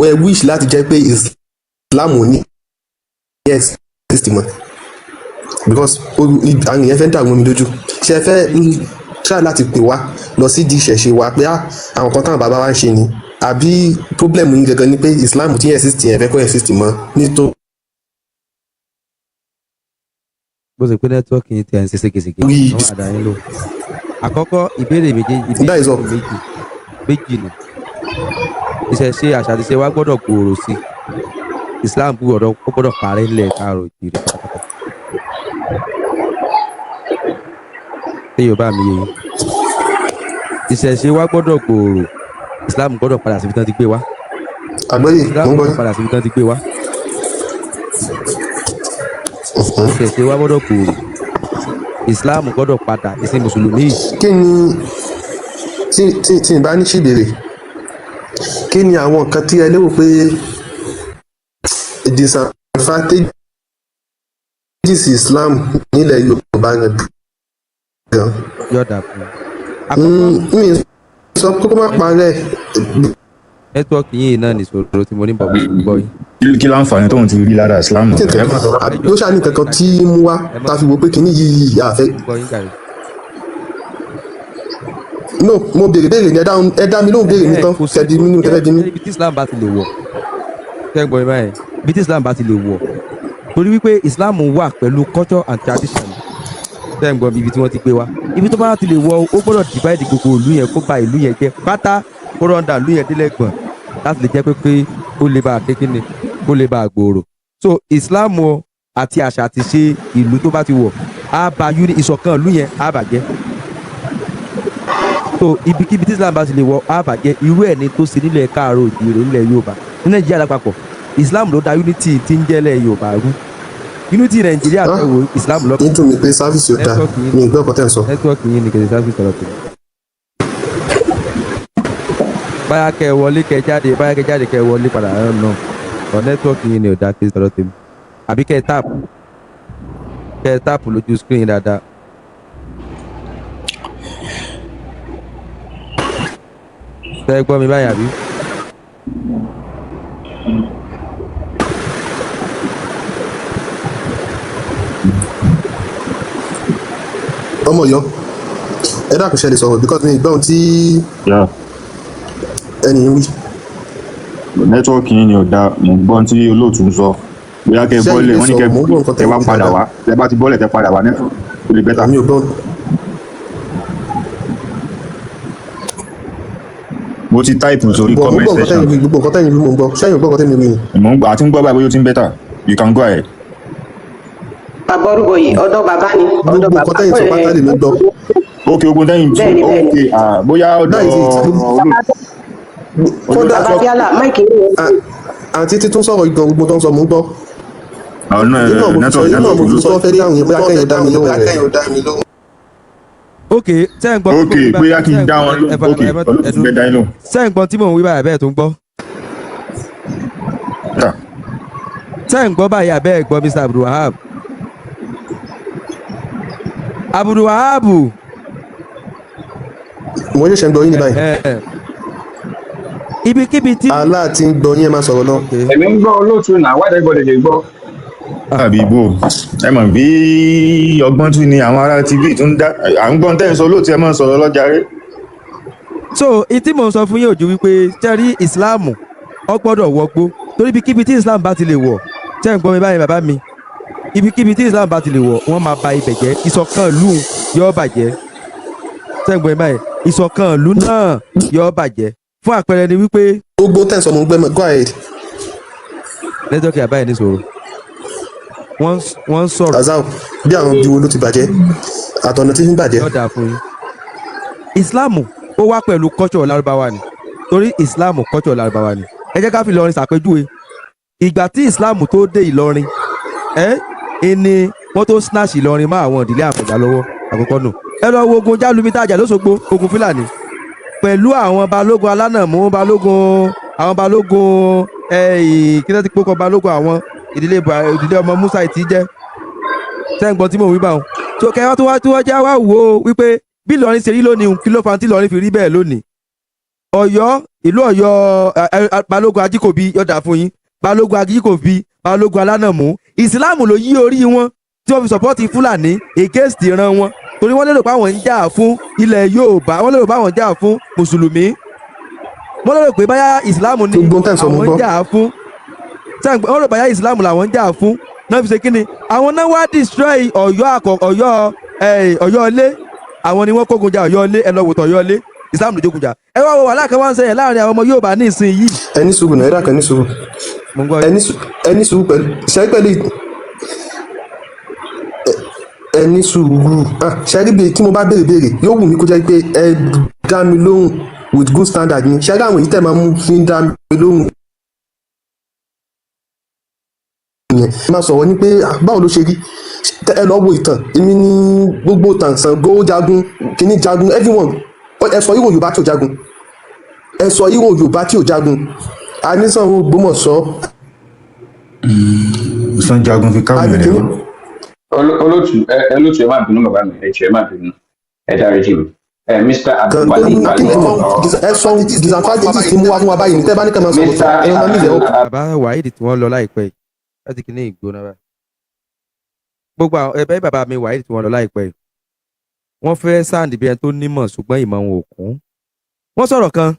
Speaker 4: ẹ wish láti jẹ́ pé Islam ò ní yes exist mọ́ because àwọn èèyàn fẹ́ dàgbọ́n mi lójú ṣé ẹ fẹ́ ṣáà láti pè wá lọ sí di ìṣẹ̀ṣe wa pé àwọn kan táwọn bàbá wa ń ṣe ni àbí problem yín gangan ni pé Islam tí exist yẹn fẹ́ kó exist mọ́ nítorí.
Speaker 1: bó ṣe pé nẹ́tíwọ́ọ̀kì yín ti à ń ṣe ségesège àwọn àdáyé lò. àkọ́kọ́ ìbéèrè méjì ni ìṣẹ̀ṣe àṣà àti ìṣe wa gbọ́dọ̀ gbòòrò sí Islam gbọ́dọ̀ parẹ́ ńlẹ̀ káàrọ̀ ìjìrì pátápátá. ṣé Yorùbá mi yé yín ìṣẹ̀ṣe wa gbọ́dọ̀ gbòòrò Islam gbọ́dọ̀ padà síbi tán ti gbé wá.
Speaker 4: àgbẹ̀yìn
Speaker 1: Islam gbọ́dọ̀ padà síbi tán ti gbé wá. ìṣẹ̀ṣe wa gbọ́dọ̀ gbòòrò Islam gbọ́dọ̀ padà ìsìn mùsùlùmí.
Speaker 4: kí ni tí n bá ní ṣèbéèrè kí ni àwọn nǹkan tí ẹ lérò pé disadvantages Islam nílẹ̀ Yorùbá gan.
Speaker 1: yọ̀dà fún
Speaker 4: mi sọ pé kó má parẹ́.
Speaker 1: nẹ́tíwọ́ọ̀kì yìí náà nìṣòro tí mo ní bọ̀ gbọ́ yìí.
Speaker 2: kí láǹfààní tóun ti rí lára Islam.
Speaker 4: ló ṣàní kankan tí mú wá tá a fi wo pé kíní yìí àfẹ́. no mo béèrè ni ẹ dá mi lóhùn béèrè mi tán kẹbi mi ní kẹfẹ di mi.
Speaker 1: ibi tí Islam bá ti lè wọ̀ kẹ́gbọ́n mi báyìí ibi tí Islam bá ti lè wọ̀ torí wípé Islam wà pẹ̀lú culture and tradition kẹ́gbọ́n mi ibi tí wọ́n ti gbé wá ibi tó bá ti lè wọ̀ ó gbọ́dọ̀ divide gbogbo ìlú yẹn kó ba ìlú yẹn jẹ́ pátá kó rọ́ndà ìlú yẹn délẹ̀gbọ̀n láti lè jẹ́ pé ó lè bá a kékeré ó lè bá a gbòòrò so Islam àti àṣà àti ṣe ìlú tó bá ti wọ̀ á ba ìṣọ̀kan ìlú yẹn á bàjẹ́ so ibikíbi tí Islam bá ti lè wọ̀ á bàjẹ́ irú ẹ̀ ni tó ṣe nílẹ̀ káàárọ̀ òjìrè nílẹ̀ Yorùbá ní Nàìjíríà lápapọ̀ Islam ló da unity tí ń jẹ́lẹ̀ Yorùbá rú unity Nàìjíríà fẹ́ wo Islam lọ́kàn.
Speaker 4: nítorí pé sáfìsì ó dáa ní ìgbẹ́ ọkọ̀ tẹ̀ ń sọ.
Speaker 1: nẹ́tíwọ́ọ̀kì yìí ni kìí sáfìsì ọ̀rọ̀ tèmi. báyà kẹ́ wọlé kẹ́ jáde báyà kẹ́ jáde kẹ́ wọlé padà rẹ̀ náà ọ̀ nẹ́tíwọ́ọ̀kì yìí ni ò dáa kìí sọ̀rọ̀ tèmi àbí kẹ́ táàpù lójú screen dáadáa. fẹ́ gbọ́ mi báyà bí.
Speaker 4: ọmọ yọ ẹ dákun ṣe lè sọ̀rọ̀ because mi ìgbọ́n tí ẹni wí.
Speaker 2: nẹ́tíwọ́ọ̀kì yín ni ò dáa mò ń gbọ́n tí olóòtú ń sọ bóyá kẹ́ bọ́ọ̀lẹ̀ wọ́n ní kẹ́ wá padà wá tẹ́ bá ti bọ́ọ̀lẹ̀ tẹ́ padà wá nẹ́tíwọ́ọ̀kì ó lè bẹ́tà.
Speaker 4: mi ò gbọ́n.
Speaker 2: mo ti táìpù sórí comment section.
Speaker 4: gbogbo nǹkan tẹ́yìn bí mo ń gbọ́ sẹ́yìn gbọ́ nǹkan tẹ́yìn mi.
Speaker 2: mo ń gbà àti ń gbọ́ báyìí bóyá ó ti ń bẹ́tà you can go ahead.
Speaker 3: bàbá orúkọ yìí ọ̀dọ̀ bàbá ni
Speaker 4: gbogbo nǹkan tẹ́yìn sọ pátá lè mi gbọ́.
Speaker 2: Okay, ogun tẹ́yìn tú.
Speaker 3: bẹ́ẹ̀ni bẹ́ẹ̀ni
Speaker 2: Okay, bóyá ọ̀dọ̀
Speaker 4: that is it kódà
Speaker 3: Bàbábíálà máìkì ní
Speaker 4: àǹtí títún sọ̀rọ̀ ìgbọ̀n gbogbo tó ń sọ mò ń gbọ́
Speaker 2: ọ̀nà
Speaker 4: nínú mo fi sọ fẹ́ dáhùn yẹn bóyá kẹ́yìn dá mi lóhùn rẹ̀.
Speaker 1: ok sẹ́yìn gbọ́.
Speaker 2: Ok, bóyá kí n dá wọn lóhùn. Ok, ọlọ́run fẹ́ dá yín lóhùn.
Speaker 1: sẹ́yìn gbọ́ tí mò ń wí báyà bẹ́ẹ̀ tó ń gbọ́. sẹ́yìn gbọ́ báyà bẹ́ẹ̀ gbọ́ Mr. Abdulwahab. Abdulwahab.
Speaker 4: mo ṣẹ̀ṣẹ̀ ń gbọ́ yín ní báyìí.
Speaker 1: ibikíbi tí.
Speaker 4: aláàtí ń gbọ́ yín ẹ máa sọ̀rọ̀ náà.
Speaker 5: èmi ń gbọ́ olóòtú náà wá everybody lè gbọ́.
Speaker 2: àbí ibo ẹ mọ̀ bí ọgbọ́n tún ni àwọn ará TV tún dá à ń gbọ́n tẹ́ ń sọ olóòtú ẹ máa sọ̀rọ̀ lọ́jà rẹ̀.
Speaker 1: so ìtí mò ń sọ fún yín ojú wípé tẹ́rí ìsìláàmù ó gbọ́dọ̀ wọgbó torí ibikíbi tí ìsìláàmù bá ti lè wọ̀ tẹ́ ń gbọ́ mi báyìí bàbá mi ibikíbi tí ìsìláàmù bá ti lè wọ̀ wọ́n máa ba ibẹ̀ jẹ́ ìṣọ̀kan ìlú yóò bàjẹ́ tẹ́ ń gbọ́ mi báyìí ìṣọ̀kan ìlú náà yóò bàjẹ́ fún àpẹẹrẹ ni wípé.
Speaker 4: gbogbo tẹ̀sán mo ń gbẹ́ go ahead.
Speaker 1: lẹ́tọ̀kì àbáyé ní sọ̀rọ̀ wọ́n ń sọ̀rọ̀.
Speaker 4: azam bí àwọn bí wo ló ti bàjẹ́ àtọ̀nà tí ń bàjẹ́.
Speaker 1: yọ̀dà fún yín ìsìláàmù ó wá pẹ̀lú culture lárúbáwá ni torí ìsìláàmù culture lárúbáwá ni ẹ jẹ́ ká fi Ìlọrin ṣàpèjúwe ìgbà tí ìsìláàmù tó dé Ìlọrin ẹni wọ́n tó snatch Ìlọrin mọ́ àwọn ìdílé Àfọ̀njá lọ́wọ́ àkọ́kọ́ nù ẹ lọ wo ogun Jálùmí tàjà lóṣogbo ogun Fúlàní pẹ̀lú àwọn balógun alánàmú àwọn balógun kí ló ti pọ́kọ balógun àwọn ìdílé ọmọ Musa ìtì jẹ́ sẹ́ǹgbọ́n tí mò ń wí báwọn tó kẹ́ tí wọ́n jẹ́ wá wò ó wípé bí Ìlọrin ṣe rí lónìí kí ló fa tí Ìlọrin fi rí bẹ́ẹ̀ lónìí Ọ̀yọ́ ìlú Ọ̀yọ́ balógun Ajíkòbí yọ̀dà fún yín balógun Ajíkòbí balógun alánàmú ìsìláàmù ló yí orí wọn tí wọ́n fi sọ̀pọ́ọ̀tì Fúlàní against ìran wọn torí wọ́n lérò pé àwọn ń jà fún ilẹ̀ Yorùbá wọ́n lérò pé àwọn ń jà fún mùsùlùmí wọ́n lérò pé báyà ìsìláàmù ni àwọn ń jà fún wọ́n lérò báyà ìsìláàmù làwọn ń jà fún náà fi ṣe kí ni àwọn náà wá destroy Ọ̀yọ́ ilé àwọn ni wọ́n kógun jà Ọ̀yọ́ ilé ẹ lọ wòtò Ọ̀yọ́ ilé ìsìláàmù ló jógun jà ẹ wá wo wàhálà kan wá ń ṣẹlẹ̀ láàrin àwọn ọmọ Yorùbá ní ìsìn yìí.
Speaker 4: ẹni sùúrù náà ẹ̀dá kan ní sùúrù ẹni sùúrù pẹ̀lú ṣẹ́rí pẹ̀lú ẹni sùúrù ṣẹ́rí bíi tí mo bá béèrè yóò wù mí kó jẹ́ pé ẹ dá mi lóhùn with good standard ni ṣẹ́rí àwọn èyí tẹ̀ máa mú fi ń dá mi lóhùn yẹn máa sọ̀rọ̀ ní pé báwo ló ṣe rí ẹ lọ wo ìtàn èmi ní gbogbo ìtàn Ṣàngó jagun kìíní jagun everyone ẹ sọ ìwò Yorùbá tí ò jagun ẹ sọ ìwò Yorùbá tí ò jagun anísànwó Ògbómọ̀ṣọ́.
Speaker 2: sàn jagun fi káwọn ẹ̀rẹ́ wọn.
Speaker 5: olóòtú ẹ má bínú bàbá mi ẹ má bínú ẹ dáríjì mi Mr. Abdulwali
Speaker 4: ẹ sọ disadvantages tí mú wá fún wa báyìí tẹ́ bá ní kẹ́mọ́ sọ̀rọ̀ ẹ máa nílẹ̀ ó.
Speaker 1: bàbá Waheed tí wọ́n lọ láìpẹ́ yìí láti kí ní ìgbóná báyìí gbogbo àwọn ẹbẹ́ bàbá mi Waheed tí wọ́n lọ láìpẹ́ yìí wọ́n fẹ́ sáàndì bí ẹni tó nímọ̀ ṣùgbọ́n ìmọ̀ wọn ò kún wọ́n sọ̀rọ̀ kan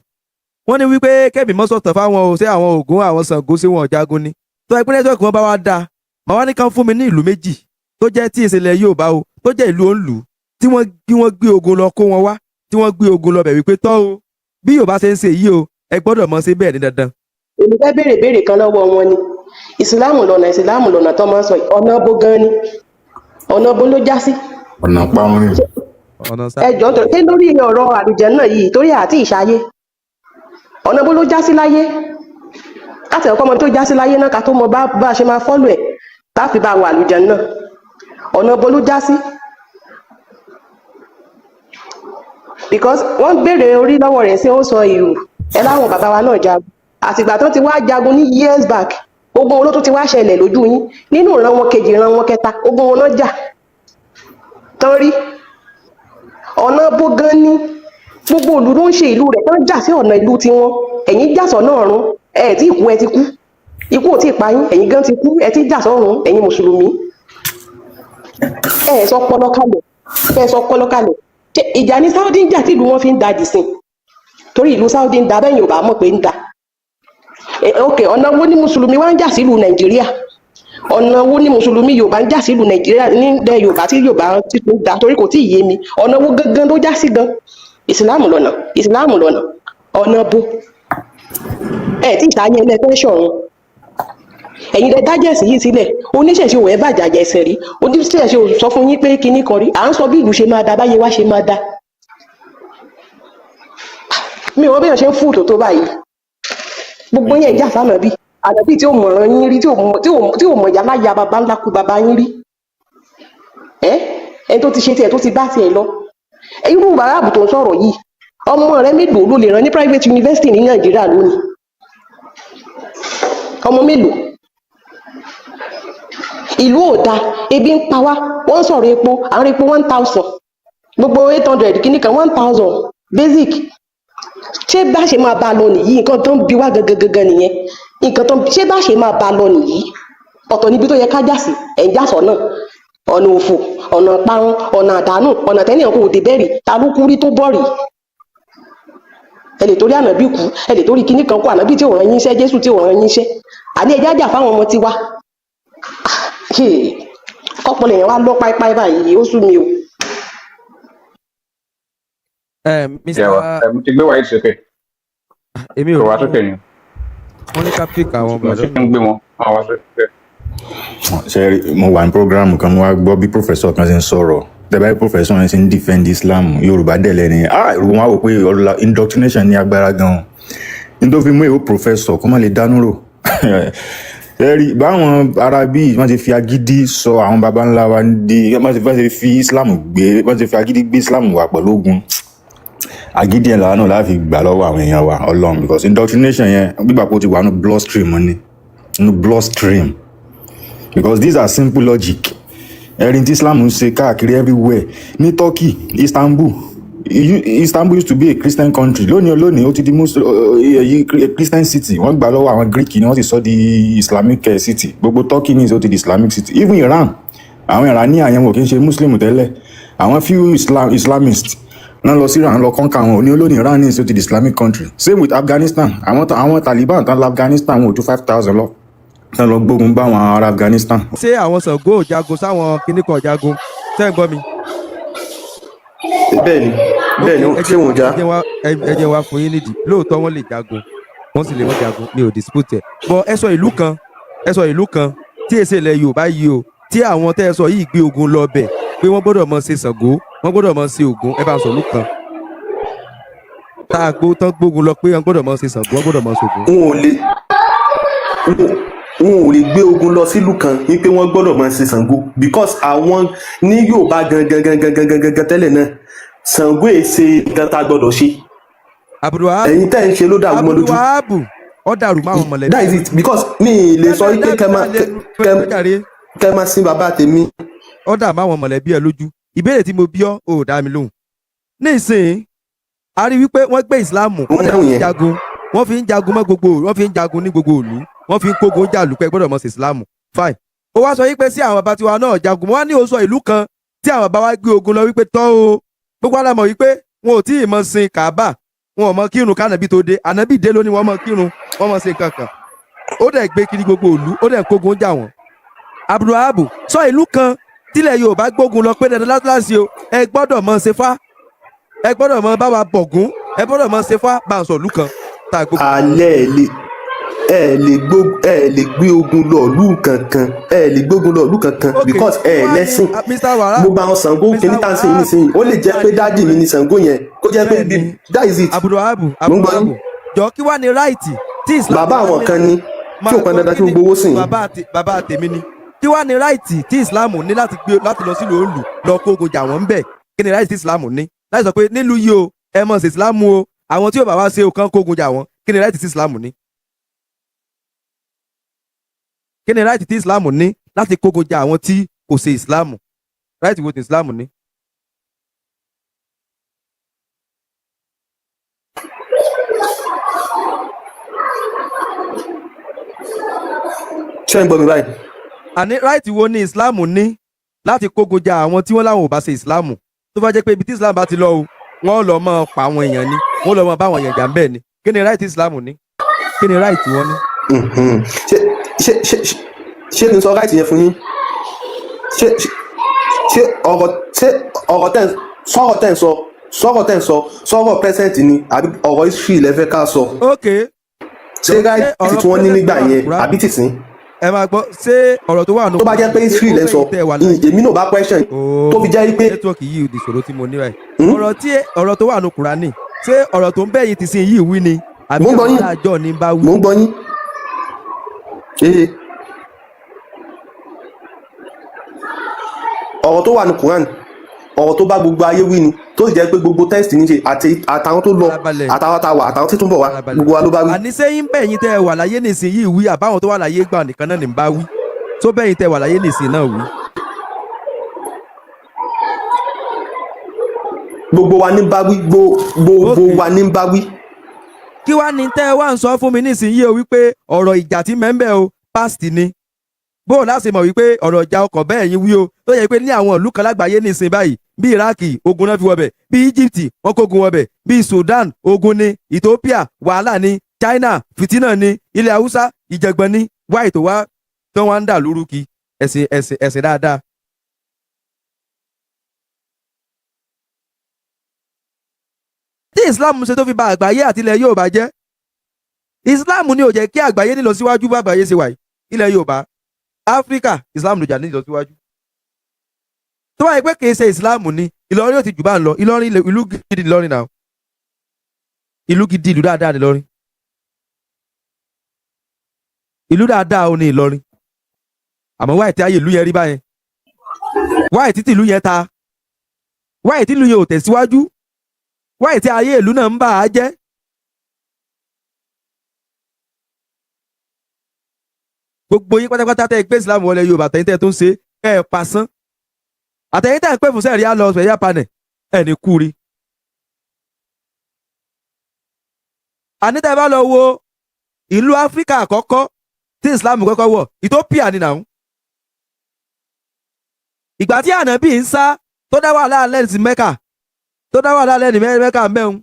Speaker 1: wọ́n ní wípé kẹ́mi mọ́ sọ̀tàn fáwọn o ṣé àwọn Ògún àwọn Ṣàngó ṣé wọn jagun ni tó ẹgbẹ́ nẹ́tíwọ́ọ̀kì wọn bá wá dáa màá wá ní kán fún mi ní ìlú méjì tó jẹ́ tí ìṣẹ̀lẹ̀ Yorùbá o tó jẹ́ ìlú òǹlù tí wọ́n gbé ogun lọ kó wọn wá tí wọ́n gbé ogun lọ bẹ̀ wípé tọ́ o bí Yorùbá ṣe ń ṣe yìí o ẹ gbọ́dọ̀ mọ̀ ṣe bẹ́ẹ̀ ní dandan.
Speaker 3: èmi fẹ́ béèrè kan lọ́wọ́ wọn ni ìsìláàmù lọ́nà tó máa ń sọ ọ̀nà bó gan ni ọ̀nà bó ló já sí.
Speaker 2: ọ̀nà pàwọn rìn.
Speaker 3: ẹjọ́ tó ké lórí ọ̀rọ̀ àlùjànnà yìí torí àti ìṣayé ọ̀nà bó ló já sí láyé láti ẹ̀kọ́ ọmọ tó já sí láyé náà ká tó mọ bá a ṣe máa fọ́lù ẹ̀ ká fi bá wà àlùjànnà ọ̀nà bó ló já sí. because wọ́n béèrè orí lọ́wọ́ rẹ̀ sí ó sọ ìrù ẹ láwọn bàbá wa náà jagun àtìgbà tó ti wá jagun ní years back ogun wọn ló tún ti wá ṣẹlẹ̀ lójú yín nínú ìran wọn kejì ìran wọn kẹta ogun wọn náà jà tán rí ọ̀nà bó gan ní gbogbo ìlú ló ń ṣe ìlú rẹ̀ tán jà sí ọ̀nà ìlú tiwọn ẹ̀yin jà sọ́nà ọ̀run ẹ̀ tí ìkú ẹ ti kú ikú ò tí ì pa yín ẹ̀yin gan ti kú ẹ ti jà sọ́run ẹ̀yin mùsùlùmí ẹ̀ sọ pọlọ́kalẹ̀ ìjà ní Saudi ń jà tí ìlú wọn fi ń da dìsìn torí ìlú Saudi ń da bẹ́yìn ò bá mọ̀ pé ń da ok ọ̀nà wo ni mùsùlùmí wá ń jà sílùú Nàìjíríà ọ̀nà wo ni mùsùlùmí Yorùbá ń jà sílùú Nàìjíríà nílẹ̀ Yorùbá tí Yorùbá ti tún da torí kò tí ì yé mi ọ̀nà wo gangan ló já sí gan ìsìláàmù lọ́nà ọ̀nà bo ẹ̀ tí ìta yẹn lẹ́fẹ́ ṣọ̀run ẹ̀yin lẹ dájẹ̀sí yìí sílẹ̀ oníṣẹ̀ṣe ò ẹ́ bàjàjà ẹsẹ̀ rí oníṣẹ̀ṣe ò sọ fún yín pé kinní kan rí à ń sọ bí ìlú ṣe máa da báyé wá ṣe máa da mi ò wọ́n bí wọ́n ṣe ń fún tó báyìí gbogbo yẹn ìjà sànàbí ànàbí tí ò mọ̀ràn yín rí tí ò mọ̀ yálà ya bàbá ńlá kú bàbá yín rí ẹni tó ti ṣe tiẹ̀ tó ti bá tiẹ̀ lọ irú bàbá tó ń sọ̀rọ̀ yìí ọmọ rẹ mélòó ló lè rán ní private university ní Nàìjíríà lónìí ọmọ mélòó ìlú ò da ebi ń pa wá wọ́n sọ̀rọ̀ epo àwọn epo 1000 gbogbo 800 kìíní kan 1000 basic ṣé bá ṣe máa bá a lọ nìyí nǹkan tó ń bi wá gangan nìyẹn nǹkan tó ń ṣé bá ṣe máa bá a lọ nìyí ọ̀tọ̀ níbi tó yẹ ká jà sí ẹ̀ ń jà sọ náà ọ̀nà òfò ọ̀nà parun ọ̀nà àdánù ọ̀nà tẹ́lẹ̀ kò dé bẹ́ẹ̀rì ta ló kú rí tó bọ̀ rí ẹ lè torí ànábì kú ẹ lè torí kinní kan kú ànábì tí ò rán yín iṣẹ́ Jésù tí ò rán yín iṣẹ́ àní ẹjá jà fáwọn ọmọ tiwa ọpọlọ yẹn wá lọ páípáí báyìí ó sú mi o.
Speaker 5: mo ti gbé wáyé sókè.
Speaker 1: èmi ò
Speaker 5: wá sókè ni.
Speaker 1: wọ́n ní ká pick àwọn
Speaker 5: mo ṣe ń gbé wọn wá sókè.
Speaker 2: ṣe mo wà ní program kan mo wá gbọ́ bí professor kan ṣe ń sọ̀rọ̀ tẹ́bá professor yẹn ṣe ń defend Islam Yorùbá dẹ̀lẹ́ ni ìrù wọn á wò pé indoctrination ní agbára gan-an nítorí fi mú èwo professor kó má lè dánú rò ẹ̀rí báwọn ará bíi wọ́n ti fi agídí sọ àwọn baba ńlá wa di wọ́n ti fi Islam gbé wọ́n ti fi agídí gbé Islam wà pẹ̀lú ogun agídí ẹ̀ làwọn náà láti gbà lọ́wọ́ àwọn èèyàn wa Ọlọ́run because indoctrination yẹn gbígbà pé ó ti wà nínú bloodstream ni nínú bloodstream because these are simple logic ẹ̀rí tí Islam ń ṣe káàkiri everywhere ní Turkey Istanbul used to be a Christian country lónìí ó ti di Christian city wọ́n gbà lọ́wọ́ àwọn Greek ni wọ́n sì sọ di Islamic city gbogbo Turkey ní ó ti di Islamic city even Iran àwọn Iranian yẹn wò kí n ṣe Muslim tẹ́lẹ̀ àwọn few Islamists náà lọ sí Iran lọ kọ́ńkà àwọn òní olónìí Iran ní ó ti di Islamic country same with Afghanistan àwọn Taliban tán lọ Afghanistan wọn ò ju 5,000 lọ tán lọ gbógun bá àwọn ará Afghanistan.
Speaker 1: ṣé àwọn Ṣàngó jagun sáwọn kìnnìkan jagun tẹ́ ń gbọ́ mi.
Speaker 4: bẹ́ẹ̀ni ṣé wọn já.
Speaker 1: ẹ jẹ́ wá fún yín nídìí lóòótọ́ wọ́n lè jagun wọ́n sì lè wọ́n jagun mi ò dispute ẹ̀ bọ́ ẹ sọ ìlú kan tí èsì ilẹ̀ Yorùbá yìí o tí àwọn tẹ́ ẹ sọ yìí gbé ogun lọ bẹ̀ pé wọ́n gbọ́dọ̀ mọ ṣe Ṣàngó wọ́n gbọ́dọ̀ mọ ṣe Ògún ẹ bá ń sọ ìlú kan tá a gbó tán gbógun lọ pé wọ́n gbọ́dọ̀ mọ ṣe Ṣàngó wọ́n gbọ́dọ̀ mọ ṣe Ògún.
Speaker 4: wọn ò lè gbé ogun lọ sílùú kan wípé wọ́n gbọ́dọ̀ máa ṣe Ṣàngó because àwọn ní Yorùbá gangan tẹ́lẹ̀ náà Ṣàngó èsè nǹkan tá a gbọ́dọ̀ ṣe. ẹ̀yin tẹ́ ń ṣe ló dàrú mọ́ lójú.
Speaker 1: Abdulwahab ó dàrú máwọn mọ̀lẹ́bí.
Speaker 4: that is it because mi lè sọ pé kẹ́ máa sin bàbá tèmi.
Speaker 1: ó dà máwọn mọ̀lẹ́bí ẹ lójú ìbéèrè tí mo bí ọ́ ò dá mi lóhùn. nísìnyí a rí wípé wọ́n gbé ìsìláàmù wọ́n fi ń jagun mọ́ gbogbo wọ́n fi ń jagun ní gbogbo ìlú wọ́n fi ń kógun jàlù pé gbọ́dọ̀ mọ̀ sí ìsìláàmù fine. ó wá sọ wípé sí àwọn bàbá tiwa náà jagun wọ́n ní ó sọ ìlú kan tí àwọn bàbá wa gbé ogun lọ wípé tọ́ o gbogbo àlámọ̀ wípé wọn ò tí ì mọ̀ sin Kaaba wọn ò mọ̀ kírun kánàbí tó dé ànábì dé lónìí wọ́n mọ̀ kírun wọ́n mọ̀ sin kankan ó dẹ̀ gbé kiri gbogbo ìlú ó dẹ̀ kógun jà wọ́n. Abdulwahab sọ ìlú kan tílẹ̀ Yorùbá gbógun lọ pé dandan láti o ẹ gbọ́dọ̀ mọ̀ ṣe fá ẹ gbọ́dọ̀ mọ̀ bá wa bọ̀gún ẹ gbọ́dọ̀ mọ̀ ṣe fá bá ń sọ ìlú kan tá a gbógun.
Speaker 4: alẹ́ ẹ lè gbé ogun lọ ìlú kankan ẹ lè gbógun lọ ìlú kankan because ẹ lẹ́sìn gbogbo àwọn Ṣàngó kìíní tá à ń sìn yìí nìsín ó lè jẹ́ pé dáàdì mi ni Ṣàngó yẹn kó jẹ́ pé that is it.
Speaker 1: Abdulwahab jọ kí wàá ní ráìtì tí Islam.
Speaker 4: bàbá àwọn kan ní tí ò pọn dandan tí gbogbo owó sìn.
Speaker 1: bàbá tèmi ni kí wàá ní ráìtì tí Islam ní láti lọ sílùú òòlù lọ kó ogun jà wọ́n ń bẹ̀ kí ni ráìtì tí Islam ní láti sọ pé nílùú yìí o ẹ mọ̀ sí Islam o àwọn tí yóò bá wá ṣe òkan kó ogun jà wọ́n kí ni ráìtì tí Islam ní. kí ni ráìtì tí Islam ní láti kógun jà àwọn tí kò ṣe Islam ráìtì wo ni Islam ní.
Speaker 4: ṣé ń gbọ́ mi báyìí.
Speaker 1: àní ráìtì wo ni Islam ní láti kógun jà àwọn tí wọ́n láwọn ò bá ṣe Islam tó bá jẹ́ pé ibi tí Islam bá ti lọ o wọ́n lọ mọ́ pa àwọn èèyàn ni wọ́n lọ mọ́ bá àwọn èèyàn jà ń bẹ́ẹ̀ ni kí ni ráìtì Islam ní kí ni ráìtì wọn ní.
Speaker 4: ṣé ní sọ ráìtì yẹn fún yín ṣé ọ̀rọ̀ tẹ́ ń sọ sọ̀rọ̀ pẹ́sẹ̀ntì ni àbí ọ̀rọ̀ history lẹ́fẹ́ ká sọ.
Speaker 1: ok
Speaker 4: ṣé ráìtì tí wọ́n ní nígbà yẹn àbí tìsín.
Speaker 1: ẹ máa gbọ́ ṣé ọ̀rọ̀ tó wà nù.
Speaker 4: tó bá jẹ́ pé history lẹ́ sọ èmi náà bá question tó fi jẹ́ pé.
Speaker 1: nẹ́tíwọ̀kì yìí ò di ìṣòro tí mo ní báyìí. ọ̀rọ̀ tó wà nù Kùránì ṣé ọ̀rọ̀ tó ń bẹ̀yìn ti sin yìí wí ni àbí
Speaker 4: Mo ń gbọ́
Speaker 1: ọ̀rọ̀
Speaker 4: yín.
Speaker 1: àjọ ní bá wí.
Speaker 4: mò ń gbọ́ yín. Ọ̀rọ̀ tó wà ní Quran, ọ̀rọ̀ tó bá gbogbo ayé wí ni, tó sì jẹ́ pé gbogbo tẹ́sítì ní ṣe àtàwọn tó lọ
Speaker 1: Farabalẹ̀.
Speaker 4: àtàwọn tá a wà àtàwọn tí tó ń bọ̀ wá gbogbo wa ló bá wí.
Speaker 1: àní sẹ́yìn bẹ̀yìn tẹ́ ẹ wà láyé nìsín yìí wí àbáwọn tó wà láyé gbà nìkan náà ní bá wí tó bẹ̀yìn tẹ́ ẹ wà láyé nìsín náà wí.
Speaker 4: Gbogbo wa ní bá wí, gbogbo
Speaker 1: Okay.
Speaker 4: wa ní bá wí.
Speaker 1: kí wàá ní tẹ́ ẹ wá ń sọ fún mi nísìnyí o wípé ọ̀rọ̀ ìjà tí mẹ́ńbẹ́ o past ni bó o láti mọ̀ wípé ọ̀rọ̀ ìjà ọkọ̀ bẹ́ẹ̀ yín wí o tó yẹ pé ní àwọn ìlú kan lágbàáyé nísìnyí báyìí bí Iraki ogun náà fi wọbẹ̀ bí Egypt wọn kógun wọbẹ̀ bí Sudan ogun ni Ethiopia wàhálà ni China fìtínà ni ilẹ̀ Haúsá ìjẹ̀gbọ́n ni wáì tó wá tán wá ń dà lóru kí ẹ̀sìn dáadáa. tí Islam ṣe tó fi ba àgbáyé àti ilẹ̀ Yorùbá jẹ́ Islam ni ò jẹ́ kí àgbáyé nílọ síwájú bá àgbáyé ṣe wà yìí ilẹ̀ Yorùbá Áfíríkà Islam ló jà nílọ síwájú tó wáyé pé kìí ṣe Islam ni Ìlọrin ò ti jù bá ń lọ Ìlọrin ìlú gidi Ìlọrin náà ìlú gidi ìlú dáadáa ní Ìlọrin ìlú dáadáa ò ní Ìlọrin àmọ́ wáyé tí ayé ìlú yẹn rí báyẹn wáyé títí ìlú yẹn ta wáyé tí ìlú yẹn ò tẹ̀síwájú wáyé tí ayé ìlú náà ń bà á jẹ́. gbogbo yín pátápátá tẹ́ ẹ gbé Islam wọlé Yorùbá àtẹ̀yìn tẹ́ ẹ tó ń ṣe ẹ pasán àtẹ̀yìn tẹ́ ẹ ń pè fún sẹ́ẹ̀rí á lọ sẹ̀yà panẹ̀ ẹ̀ ní kúri. àní tẹ́ ẹ bá lọ wo ìlú Áfíríkà àkọ́kọ́ tí Islam kọ́kọ́ wọ̀ Ethiopia ni nàún. ìgbà tí ànábì ń sá tó dá wàhálà lẹ́nu sí Mẹ́kà tó dá wàhálà lẹ́nu Mẹ́kà mẹ́un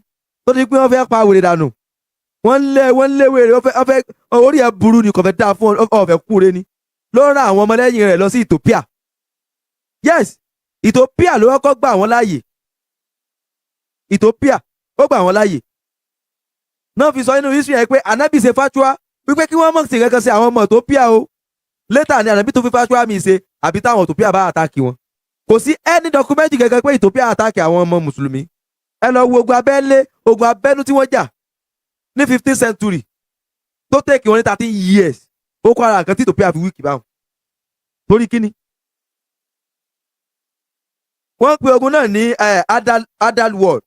Speaker 1: tó di pé wọ́n fẹ́ pa wèrè dànù wọ́n lé wèrè ọ̀fẹ́ orí ẹ̀ burú ni kò fẹ́ dáa fún ọ̀fẹ́ kúre ni ló ń rán àwọn ọmọlẹ́yìn rẹ̀ lọ sí Ethiopia. Yes, Ethiopia ló kọ́kọ́ gbà wọ́n láàyè Ethiopia ó gbà wọ́n láàyè náà fi sọ nínú history yẹn pé ànábì ṣe fatuwa wípé kí wọ́n mọ̀ sí kankan sí àwọn ọmọ Ethiopia o later ni ànábì tó fi fatuwa mi ṣe àbí táwọn Ethiopia bá àtàkì wọn kò sí any document kankan pé Ethiopia àtàkì àwọn ọmọ mùsùlùmí ẹ lọ wo ogun abẹ́lé ogun abẹ́nú tí wọ́n jà ní 15th century tó tẹ̀kì wọn ní 13 years ó kọ́ ara nǹkan tí Ethiopia fi wíìkì báwọn torí kíni wọ́n pe ogun náà ní Adal war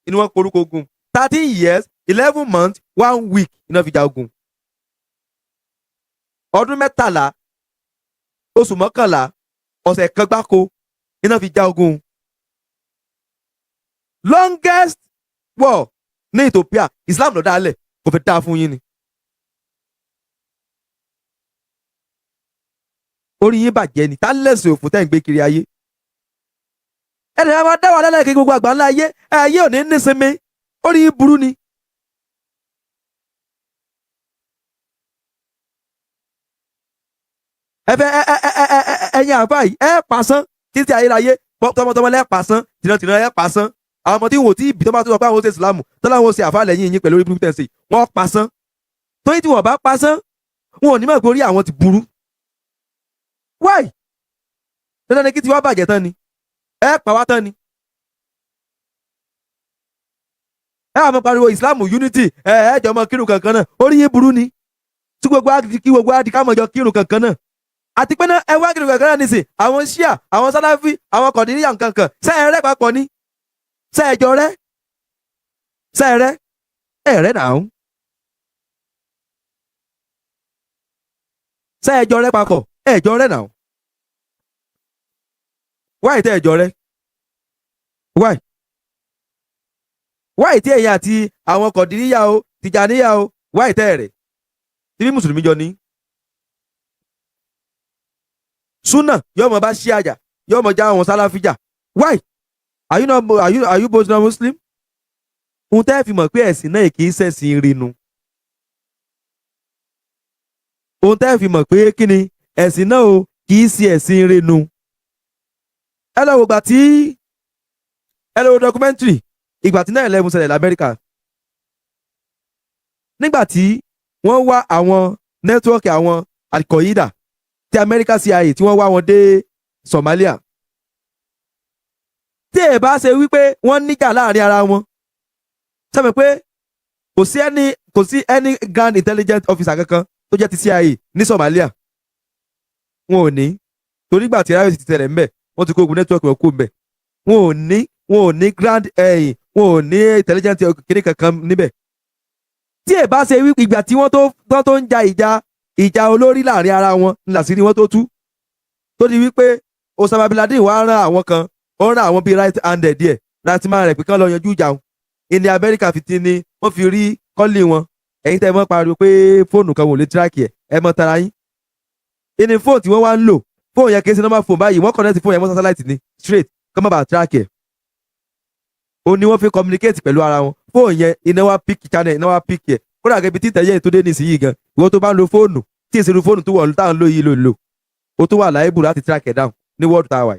Speaker 1: ni wọ́n porúkọ ogun 13 years 11 months 1 week iná fi jà ogun ọdún 13 oṣù 11 ọ̀sẹ̀ kan gbáko iná fi jà ogun longest war ní Ethiopia Islam ló dálẹ̀ kò fẹ́ dáa fún yín ni. orí yín bàjẹ́ ni tá lẹ́sìn òfò tẹ́ ń gbé kiri ayé. ẹnì kan máa dá wà lẹ́lẹ́kẹ́ gbogbo àgbà ńlá ayé ò ní nísinmi orí yín burú ni. ẹ̀yin àfáà yìí ẹ pàṣán títí ayérayé tọmọtọmọ lẹ pàṣán tìrantìran ẹ pàṣán àwọn ọmọ tí wọn ò tí ì bí tó bá tó sọ pé àwọn ó ṣe ìsìlámù tó láwọn ó ṣe àfáà lẹ́yìn yín pẹ̀lú orí burúkú tẹ̀sí wọn pàṣán tóyí tí wọn bá pàṣán wọn ò ní mọ̀ pé orí àwọn ti burú. why dandan ni kí tiwa bàjẹ́ tán ni ẹ pa wá tán ni. ẹ wà mọ pariwo ìsìlámù unity ẹ jọ mọ kírun kankan náà orí yín burú ni tí gbogbo kí gbogbo adi ká mọ jọ kírun kankan náà àti pé náà ẹ wá kírun kankan náà nísìn àwọn ṣíà àwọn sáláfì àwọn kọ̀díríyà nkankan ṣé ẹ rẹ́ papọ̀ ni ṣé ẹ jọ rẹ́ ṣé ẹ rẹ́ ẹ rẹ́ náà ṣé ẹ jọ rẹ́ papọ̀ ẹ jọ rẹ́ náà wáyé tẹ́ ẹ jọ rẹ́ wáyé tí ẹ̀yin àti àwọn kọ̀díríyà o tìjàníyà o wáyé tẹ́ ẹ rẹ̀ tí bí mùsùlùmí jọ ní. súnà yóò mọ bá ṣí àjà yóò mọ já àwọn sálàfí jà why are you both not Muslim? ohun tẹ́ ẹ fi mọ̀ pé ẹ̀sìn náà kì í ṣẹ̀sìn rinu ohun tẹ́ ẹ fi mọ̀ pé kí ni ẹ̀sìn náà o kì í ṣe ẹ̀sìn rinu. ẹ lọ wo ìgbà tí ẹ lọ wo documentary ìgbà tí 9/11 ṣẹlẹ̀ l'Amẹ́ríkà nígbà tí wọ́n wá àwọn nẹ́tíwọ́ọ̀kì àwọn Al-Qaeda tí Amẹ́ríkà CIA tí wọ́n wá wọn dé Somalia tí ẹ bá ṣe wípé wọ́n níjà láàrin ara wọn sẹ́mi pé kò sí any grand intelligence officer kankan tó jẹ́ ti CIA ní Somalia wọn ò ní torí gbà tí riot ti tẹ̀lẹ̀ ńbẹ̀ wọ́n ti kó ogun network wọn kó ńbẹ̀ wọn ò ní grand wọn ò ní intelligence kìnìún kankan níbẹ̀ tí ẹ bá ṣe wí ìgbà tí wọ́n tó ń ja ìjà olórí láàrin ara wọn làṣírí wọn tó tú tó di wípé Osama bin Laden wá rán àwọn kan ó rán àwọn bíi right handed díẹ̀ láti máa rẹ̀ pé kán lọ yanjú ìjà wọn ìní Amẹ́ríkà fi ti ní wọ́n fi rí kọ́lì wọn ẹ̀yin tẹ́ ẹ mọ́ pariwo pé fóònù kan wò lè tíráàkì ẹ mọ́ tara yín ìní fóònù tí wọ́n wá ń lò fóònù yẹn kì í ṣe normal phone báyìí wọ́n connect fóònù yẹn mọ́ satellite ní straight kọ́ mọ́ bá tíráàkì ẹ̀ ó ní wọ́n fi communicate pẹ̀lú ara wọn fóònù yẹn iná wá pick channel iná wá pick ẹ̀ kódà gẹ́gẹ́ bí títẹ̀yẹ́ tó dé nísìnyí gan ìwọ tó bá ń lo fóònù tí èsì lu fóònù tó wọ̀ táwọn lò yìí lò ó tó wà láìbù láti track ẹ̀ down ní world tower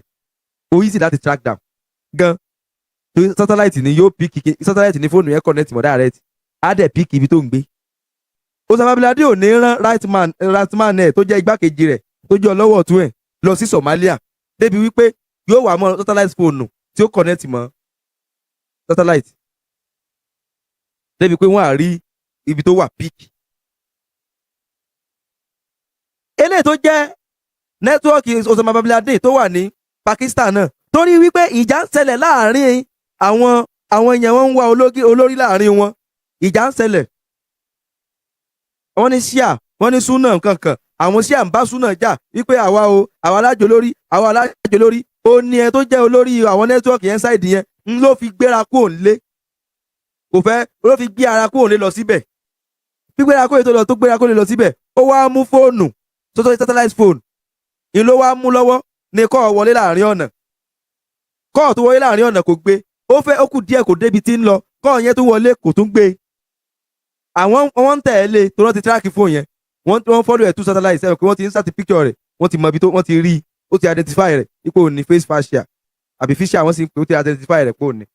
Speaker 1: ó easy láti track down gan satellite ni yóò pick satellite ní fóònù yẹn connect mọ́ direct á dẹ̀ pick ibi tó ń gbé Osama bin Laden ò ní rán right man ẹ̀ tó jẹ́ igbákejì rẹ̀ tó jẹ́ ọlọ́wọ́ ọ̀tún ẹ̀ lọ sí Somalia débi wípé yóò wà mọ́ satellite fóònù tí ó connect mọ́ satellite débi pé wọ́n á rí ibi tó wà pick eléyìí tó jẹ́ nẹ́tíwọ́ọ̀kì Osama bin Laden tó wà ní Pakistan náà torí wípé ìjà ń ṣẹlẹ̀ láàrin àwọn èèyàn wọn ń wá olórí láàrin wọn ìjà ń ṣẹlẹ̀ wọ́n ní Shia wọ́n ní Sunna kankan àwọn Shia ń bá Sunna jà wípé àwa alájò lórí ó ní ẹ tó jẹ́ olórí àwọn nẹ́tíwọ́ọ̀kì yẹn ṣáìdì yẹn ń ló fi gbéra kúrò nílé kò fẹ́ ló fi gbé ara kúrò nílé lọ síbẹ̀ gbígbéra kúrò tó gbéra kúrò nílé lọ síbẹ̀ ó wá mú fóònù tó satellite phone ìlú ló wá mú lọ́wọ́ ní kọ́ wọlé láàrin ọ̀nà kọ́ tó wọlé láàrin ọ̀nà kò gbé ó kù díẹ̀ kò débi tí ń lọ kọ́ yẹn tó wọlé kò tún gbé àwọn ń tẹ̀lé tó rántí tíráàkì fóònù yẹn wọ́n fọ́lọ́ ẹ̀ tú satellite sẹ́wọ̀n pé wọ́n ti ń sàtì picture rẹ̀ wọ́n ti mọ ibi tó wọ́n ti rí ó ti identify rẹ̀ ipò ní face facial àbí facial wọ́n sì pé ó ti identify rẹ̀ pò ní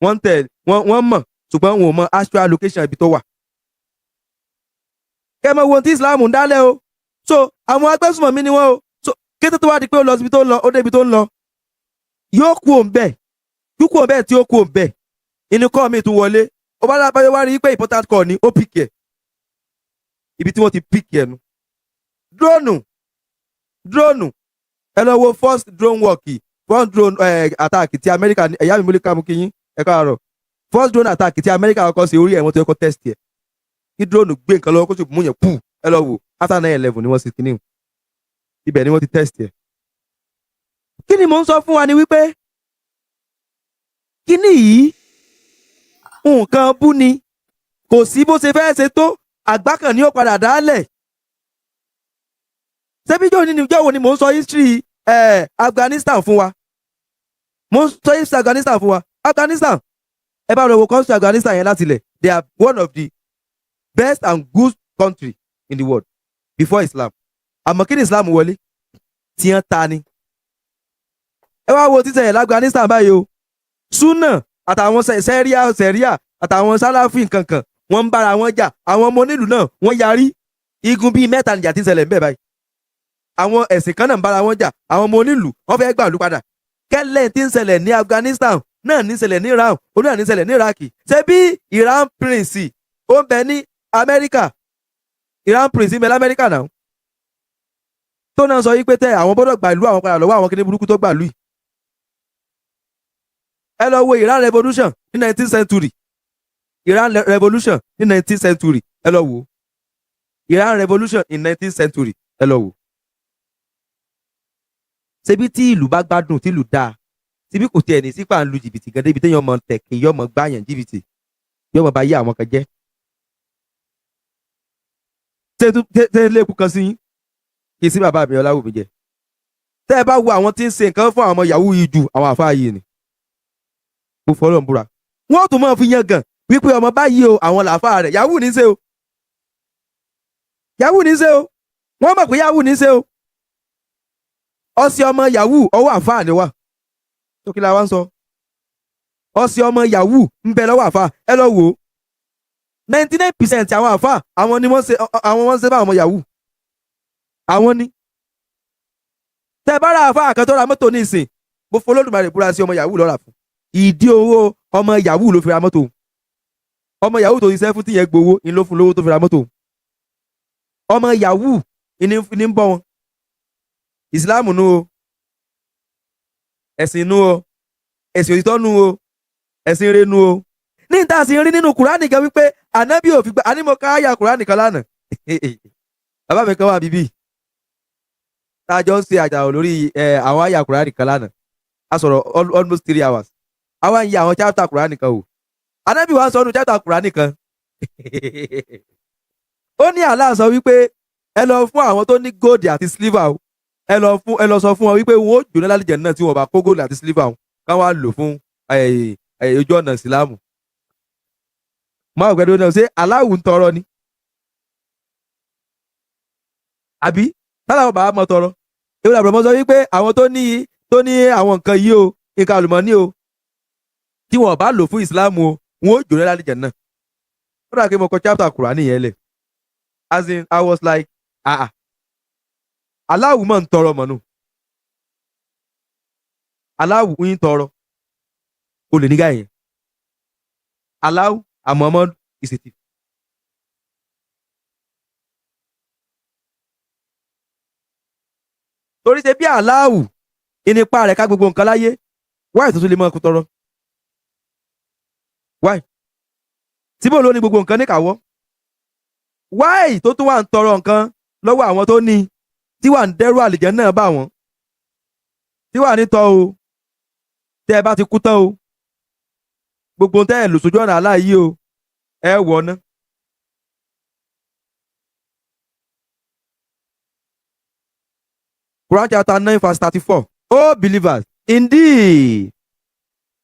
Speaker 1: wọ́n tẹ̀lé wọ́n mọ̀ ṣùgbọ́n wọn ò mọ actual location ibi tó wà kẹ́mọ̀ wo tí Islam ń dálẹ̀ o so àwọn agbésùnmọ̀mí ni wọ́n o so kété tó wá di pé ó lọ síbi tó ń lọ ó débi tó ń lọ yóò kú òun bẹ́ẹ̀ kúkú òun bẹ́ẹ̀ tí ó kú òun bẹ́ẹ̀ inú kọ́ mi tún wọlé ó bá lábáyé wá rí pé important call ni ó pick ẹ̀ ibi tí wọ́n ti pick ẹ̀ nu drone ẹ lọ wo first drone attack ti Amẹ́ríkà ẹ̀yà mi múlẹ̀ kàmú kíyín ẹ káàárọ̀ first drone attack ti Amẹ́ríkà kọ́kọ́ sí orí ẹ̀ wọ́n tó yẹ kó test ẹ̀ kí drone gbé nǹkan lọ́wọ́ kó sì mú yẹn pù ẹ lọ wò after 9/11 ni wọ́n sì kíní ibẹ̀ ni wọ́n ti test ẹ̀. kí ni mò ń sọ fún wa ni wípé kíní yìí nǹkan bú ni kò sí bó ṣe fẹ́ ṣe tó àgbákan ni ó padà dálẹ̀. ṣébíjọ́ níjọ́ wo ni mò ń sọ history Afghanistan fún wa mò ń sọ history Afghanistan fún wa Afghanistan ẹ bá rẹ̀ wo country Afghanistan yẹn láti ilẹ̀ they are one of the best and good country in the world before Islam àmọ́ kí ni Islam wọlé tí wọ́n ta ni. ẹ wá wo títẹ̀ yẹn Afghanistan báyìí o Sunna àtàwọn sẹ̀ríà àtàwọn sálàfì kankan wọ́n ń bára wọn jà àwọn ọmọ onílù náà wọ́n yarí igun bíi mẹ́ta nìjà tí ń ṣẹlẹ̀ ń bẹ̀ báyìí àwọn ẹ̀sìn kan náà ń bára wọn jà àwọn ọmọ onílù wọ́n fẹ́ gbàlú padà kẹ́lẹ́ tí ń ṣẹlẹ̀ ní Afghanistan náà ní ṣẹlẹ̀ ní Iran ó náà ní ṣẹlẹ̀ ní Iraq ṣé bí Iran prince ó ń bẹ ní Amẹ́ríkà Iran prince ń bẹ l'Amẹ́ríkà náà tó náà sọ yí pé tẹ àwọn gbọ́dọ̀ gbà ìlú àwọn padà lọ́wọ́ àwọn kíní burúkú tó gbà lù yìí. ẹ lọ wo Iran revolution ní 19th century Iran revolution ní 19th century ẹ lọ wo Iran revolution in 19th century ẹ lọ wo. ṣebí tí ìlú bá gbádùn tí ìlú dáa síbí kò tiẹ̀ ní sípà ń lu jìbìtì gan débi téèyàn mọ tẹ̀kì yọmọ gbáyàn jìbìtì yọmọ bá yé àwọn kan jẹ́. ṣé lè kú kan sí yín kì í sí bàbá mi Ọláwùmí jẹ tẹ́ ẹ bá wo àwọn tí ń ṣe nǹkan fún àwọn ọmọ yahoo yìí ju àwọn àfáà yìí ni mo fọlọ́ ń búra wọ́n tún máa fi yan gan wípé ọmọ báyìí o àwọn làáfáà rẹ̀ yahoo ní í ṣe o yahoo ní í ṣe o wọ́n mọ̀ pé yahoo ní í ṣe o ọsẹ ọmọ yahoo ọwọ́ àfáà ni wà tó kí la wá ń sọ ọsẹ ọmọ yahoo ń bẹ lọ́wọ́ àfáà ẹ lọ wò ó 99% àwọn àfáà àwọn ni wọ́n ṣe bá ọmọ yahoo àwọn ni tẹ bá ra àfáà kan tó ra mọ́tò ní ìsìn mo fọ Olódùmarè búra sí ọmọ yahoo lọ́ra fún ìdí owó ọmọ yahoo ló fi ra mọ́tò ọmọ yahoo tó ṣiṣẹ́ fún tíyẹn gbowó ni ló fún lówó tó fi ra mọ́tò. ọmọ yahoo ni ń bọ́ wọn. ìsìláàmù nu o, ẹ̀sìn nu o, ẹ̀sìn òtítọ́ nu o, ẹ̀sìn ire nu o. ní ìta sì ń rí nínú kùránì kan wípé ànábì ò fi gbà ànímọ̀ káyà kùránì kan lánàá. bàbá mi kan wà bíbí tá a jọ ń ṣe àjàrò lórí àwọn àyà kùránì kan lánàá. a sọ̀rọ̀ almost 3 hours. àwa ń yẹ àwọn chapter kùránì kan wò. ànábì wa sọ ọ́nù chapter kùránì kan. ó ní Allah sọ wípé ẹ lọ fún àwọn tó ní gold àti silver o. ẹ lọ sọ fún wọn wípé wọn ó jóná lálejò náà tí wọn bá kó gold àti silver o káwọn á lò fún ojú ọ̀nà ìsìlámù. máa gbẹdọ náà ṣé aláwù ń tọrọ ni àbí tálàwọ bàbá mọ tọrọ èwo làbúrò mọ sọ wípé àwọn tó ní àwọn nǹkan yìí o nǹkan àlùmọ́ọ́nì o tí wọn bá lò fún ìsìlámù o wọn ó jóná lálejò náà. ó dà kí mo kọ chapter Kùránì yẹn lẹ̀ as in I was like aláwù mọ̀ ń tọrọ mọ̀ nù aláwù ń tọrọ olè nígà yẹn aláwù Muhammad is a thief. torí ṣe bí aláwù ìnípa rẹ̀ ká gbogbo nǹkan láyé wáì tó tún lè mọ ọkùn tọrọ wáì síbò ló ní gbogbo nǹkan níkàáwọ́ wáì tó tún wà ń tọrọ nǹkan lọ́wọ́ àwọn tó ní tí wà ń dẹ́rù àlìjẹ́ náà bá wọn tí wà ní tọ́ o tẹ́ ẹ bá ti kú tán o gbogbo tẹ́ ẹ lò sójú ọ̀nà aláàyè o ẹ wọ̀ ná. Quran chapter 9 verse 34. O believers, indeed,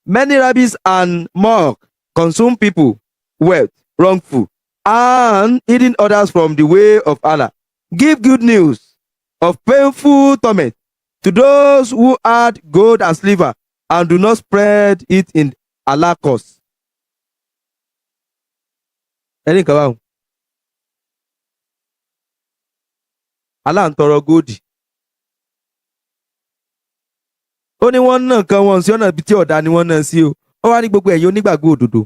Speaker 1: many rabbis and mock consume people, wealth, wrongful, and hidden others from the way of Allah. Give good news of painful torment to those who add gold and silver and do not spread it in Allah's cause. Ẹni kan báwo. Allah ń tọrọ góòdì. Ó ní wọ́n náà kan wọn sí ọ̀nà ibi tí ọ̀dà ni wọ́n náà sí o. Ó wá ní gbogbo ẹ̀yin onígbàgbọ́ òdodo.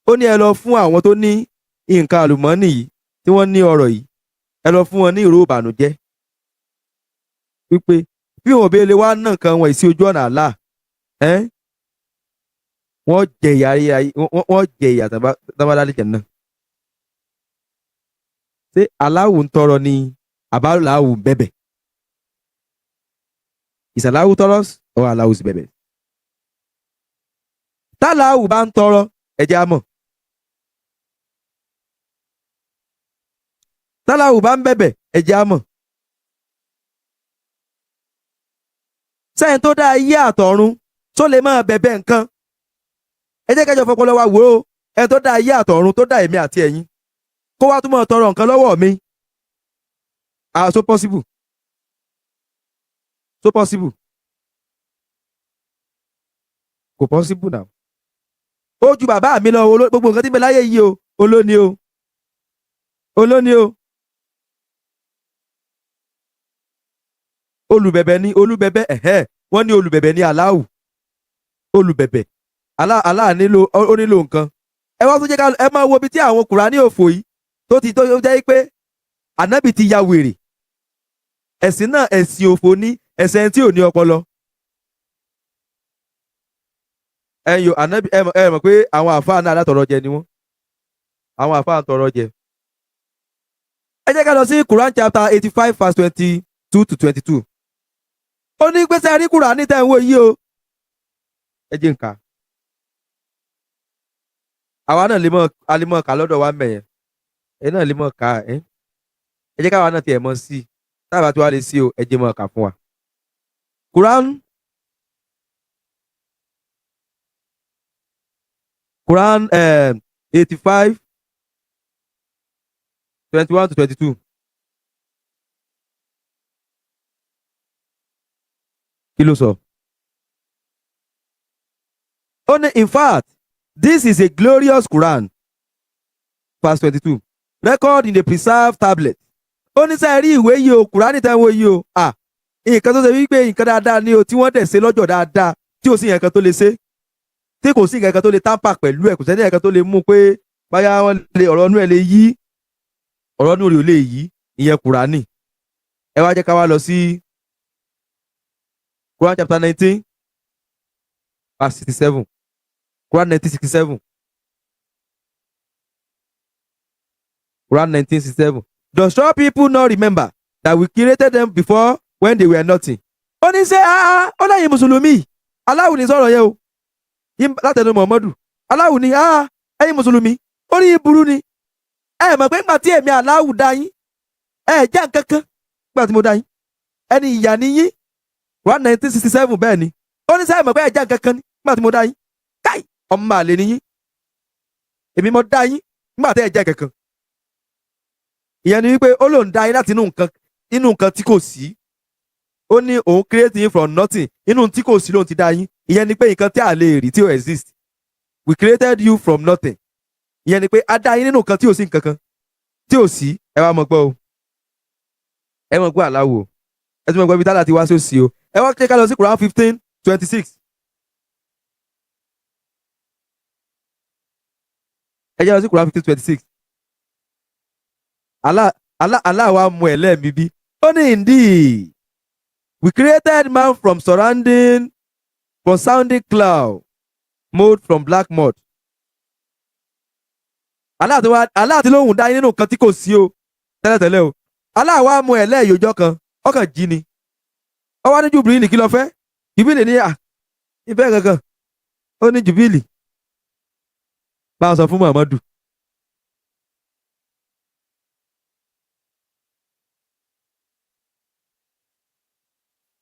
Speaker 1: Ó ní ẹ lọ fún àwọn tó ní nǹkan àlùmọ́ọ́nì yìí tí wọ́n ní ọrọ̀ yìí. Ẹ lọ fún wọn ní ìró ìbànújẹ́. Wípé bí wọn ò bẹ́ẹ̀ lè wá náà kan wọn sí ojú ọ̀nà Allah. Wọ́n jẹ ìyà tábàlálẹ̀ jẹ̀ náà. Ṣé aláwù ń tọrọ ni àbáláwù ń bẹ̀bẹ̀? Is aláwù tọrọ or aláwù sì bẹ̀bẹ̀? Táláwù bá ń tọrọ ẹ̀jẹ̀ á mọ̀. Táláwù bá ń bẹ̀bẹ̀ ẹ̀jẹ̀ á mọ̀. Sẹ́yìn tó dá ayé àtọ̀run tó lè máa bẹ̀bẹ̀ nǹkan. Ẹ jẹ́ kẹ́jọ fọpọlọ wa wò ó ẹni tó dá ayé àtọ̀run tó dá èmi àti ẹ̀yin kó wá tún máa tọrọ nǹkan lọ́wọ́ mi. So possible. So possible. Kò possible now. Ó ju bàbá mi lọ gbogbo nǹkan tí ń bẹ láyé yìí o olóni o olóni o. Olùbẹ̀bẹ̀ ni olùbẹ̀bẹ̀ wọ́n ní olùbẹ̀bẹ̀ ní aláwù olùbẹ̀bẹ̀ Allah nílò ó nílò nǹkan. Ẹ wá tún jẹ́ ká ẹ máa wo ibi tí àwọn Kùránì òfò yìí tó jẹ́ pé ànábì ti ya wèrè. Ẹ̀sìn náà ẹ̀sìn òfò ní ẹ̀sìn tí ò ní ọpọlọ. Ẹ̀yọ̀ ànábì ẹ mọ̀ pé àwọn àfáà náà alátọ̀rọ̀ jẹ ni wọ́n. Àwọn àfáà ń tọrọ jẹ. Ẹ jẹ́ ká lọ sí Quran chapter 85 verse 22 to 22. Ó ní pé sẹ́ẹ̀rí Kùránì tẹ̀ ń wò yìí o. Ẹ jẹ́ nǹkan. Àwa náà lè mọ̀ ká lọ́dọ̀ wa mẹ̀yẹn. Ẹ náà lè mọ̀ ká ẹ jẹ́ káwa náà tiẹ̀ mọ̀ sí i tábà tí wàá lè sí o ẹ jẹ́ mọ̀ ká fún wa. Quran 85 21 to 22. Kí ló sọ? Ó ní in fact this is a glorious Quran. Verse 22. Record in the preserved tablet. Ó ní sẹ́ẹ̀ rí ìwé yìí o Kùránì tẹ́ ń wo yìí o. Nǹkan tó ṣe wípé nǹkan dáadáa ni o tí wọ́n dẹ̀ ṣe lọ́jọ́ dáadáa tí ò sí nǹkan tó lè ṣe. tí kò sí nǹkan kan tó lè tamper pẹ̀lú ẹ̀, kò sẹ́ni nǹkan tó lè mú pé báyà wọ́n lè ọ̀rọ̀ inú ẹ̀ lè yí ọ̀rọ̀ inú rẹ̀ ò lè yí, ìyẹn Kùránì. Ẹ wá jẹ́ ká wá lọ sí Quran chapter 19 verse 67. Quran 19:67. Quran 19:67. Does your people not remember that we created them before when they were nothing? Ó ní ṣe ó lẹ́yìn Mùsùlùmí. Aláwù ní sọ̀rọ̀ yẹn o. Látẹnu Muhammadu. Aláwù ní ẹ̀yin Mùsùlùmí. Ó ní burú ni. Ẹ mọ̀ pé nígbà tí èmi Aláwù dá yín, ẹ jẹ́ nǹkan kan nígbà tí mo dá yín. Ẹni ìyà ni yín. Quran 19:67 bẹ́ẹ̀ ni. Ó ní sẹ́yìn mọ̀ pé ẹ jẹ́ nǹkan kan nígbà tí mo dá yín. Káì ọmọ àlè ni yín. Èmi mo dá yín nígbà tí ẹ jẹ́ nǹkan kan. Ìyẹn ni wípé ó lòun dá yín láti inú nǹkan tí kò sí. Ó ní òun create yín from nothing, inú tí kò sí lòun ti dá yín. Ìyẹn ni pé nǹkan tí a lè rí tí ó exist. We created you from nothing. Ìyẹn ni pé a dá yín nínú nǹkan tí ò sí nǹkan kan tí ò sí. Ẹ wá mọ̀ gbọ́ o, ẹ mọ̀ gbọ́ Aláwù o, ẹ tún mọ̀ gbọ́ ibi tálà ti wá sí òsì o. Ẹ wá ká lọ sí Quran 15:26. Ẹ jẹ́ lọ sí Quran 15:26. Allah wa mú ẹ lẹ́ẹ̀mí bí. Ó ní indeed we created man from sounding cloud, mode from black mud. Allah ti lóhùn dá yín nínú nǹkan tí kò sí o tẹ́lẹ̀tẹ́lẹ̀ o. Allah wa mú ẹ lẹ́ẹ̀yọjọ́ kan ọkàn jí ni. Ó wá ní Jùbìlì kí ló fẹ́? Jùbìlì ní ìfẹ́ kankan. Ó ní Jùbìlì bá a sọ fún Muhammadu.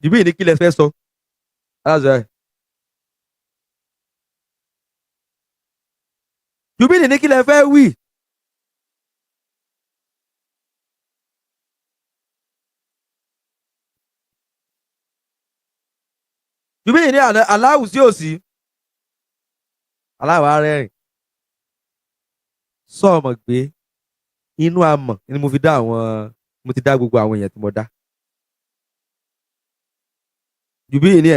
Speaker 1: Jùbìlì ní kí lẹ fẹ́ sọ? Jùbìlì ní kí lẹ fẹ́ wí? Jùbìlì ní Aláwù sí òsì. Aláwù arẹ́rìn. Sọ ọmọ gbé inú amọ̀ ni mo ti dá gbogbo àwọn èèyàn tí mo dá. Jùbìlì ní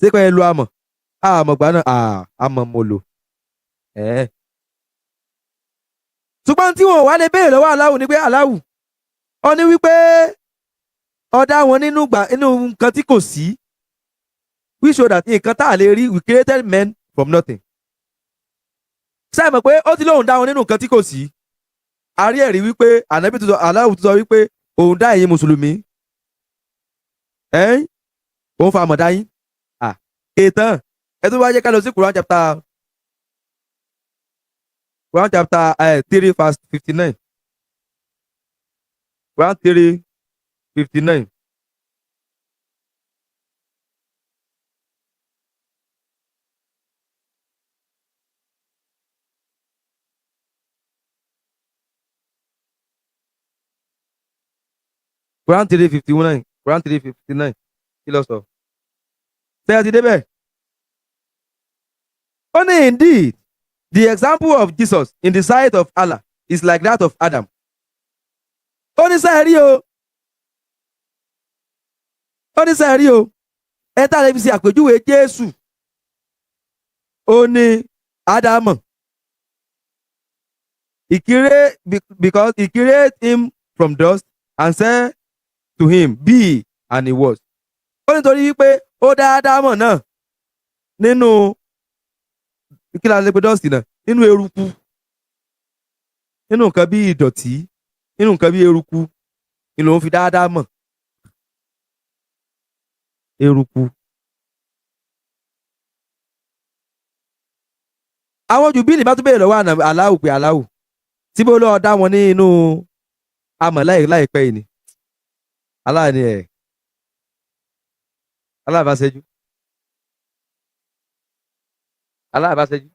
Speaker 1: ṣé kọ́ ẹ lo amọ̀? Amọ̀ gbà náà amọ̀ mo lò. Ṣùgbọ́n tí wọn ò wá lè béèrè lọ́wọ́ Aláwù ni pé Aláwù ó ní wípé ó dá wọn nínú nǹkan tí kò sí. We show that nǹkan tá a lè rí, we created men from nothing. Ṣé ẹ mọ̀ pé ó ti lóun dá wọn nínú nǹkan tí kò sí? A rí ẹ̀rí wípé ànábì tó sọ Aláwù tó sọ wípé òun dá ẹ̀yin Mùsùlùmí. Òun fa àmọ̀dá yín. Ètàn ẹ tó bá jẹ́ ká lọ sí Quran chapter 3 verse 59. Quran 3:59. Quran 3:59. Quran 3:59. Kí ló sọ? Ṣé ẹ ti débẹ̀? Ó ní indeed the example of Jesus in the sight of Allah is like that of Adam. Ó ní sẹ́ẹ̀ rí o. Ó ní sẹ́ẹ̀ rí o. Ẹ tá lè fi ṣe àpèjúwe Jésù. Ó ní Ádámù. Because he created him from dust and said to him, be, and he was. Ó nítorí wípé ó dá Ádámù náà nínú kí la lè pe dọ́ọ̀sì náà, nínú eruku, nínú nǹkan bí ìdọ̀tí, nínú nǹkan bí eruku ni lòun fi dá Ádámù. Eruku. Àwọn Jùbìlì bá tún béèrè lọ́wọ́ Aláwù pé Aláwù tí bó lọ́ọ́ dá wọn ní inú amọ̀ láìpẹ́ yìí ni. Aláà ni aláàbáṣẹ́jú. Aláàbáṣẹ́jú.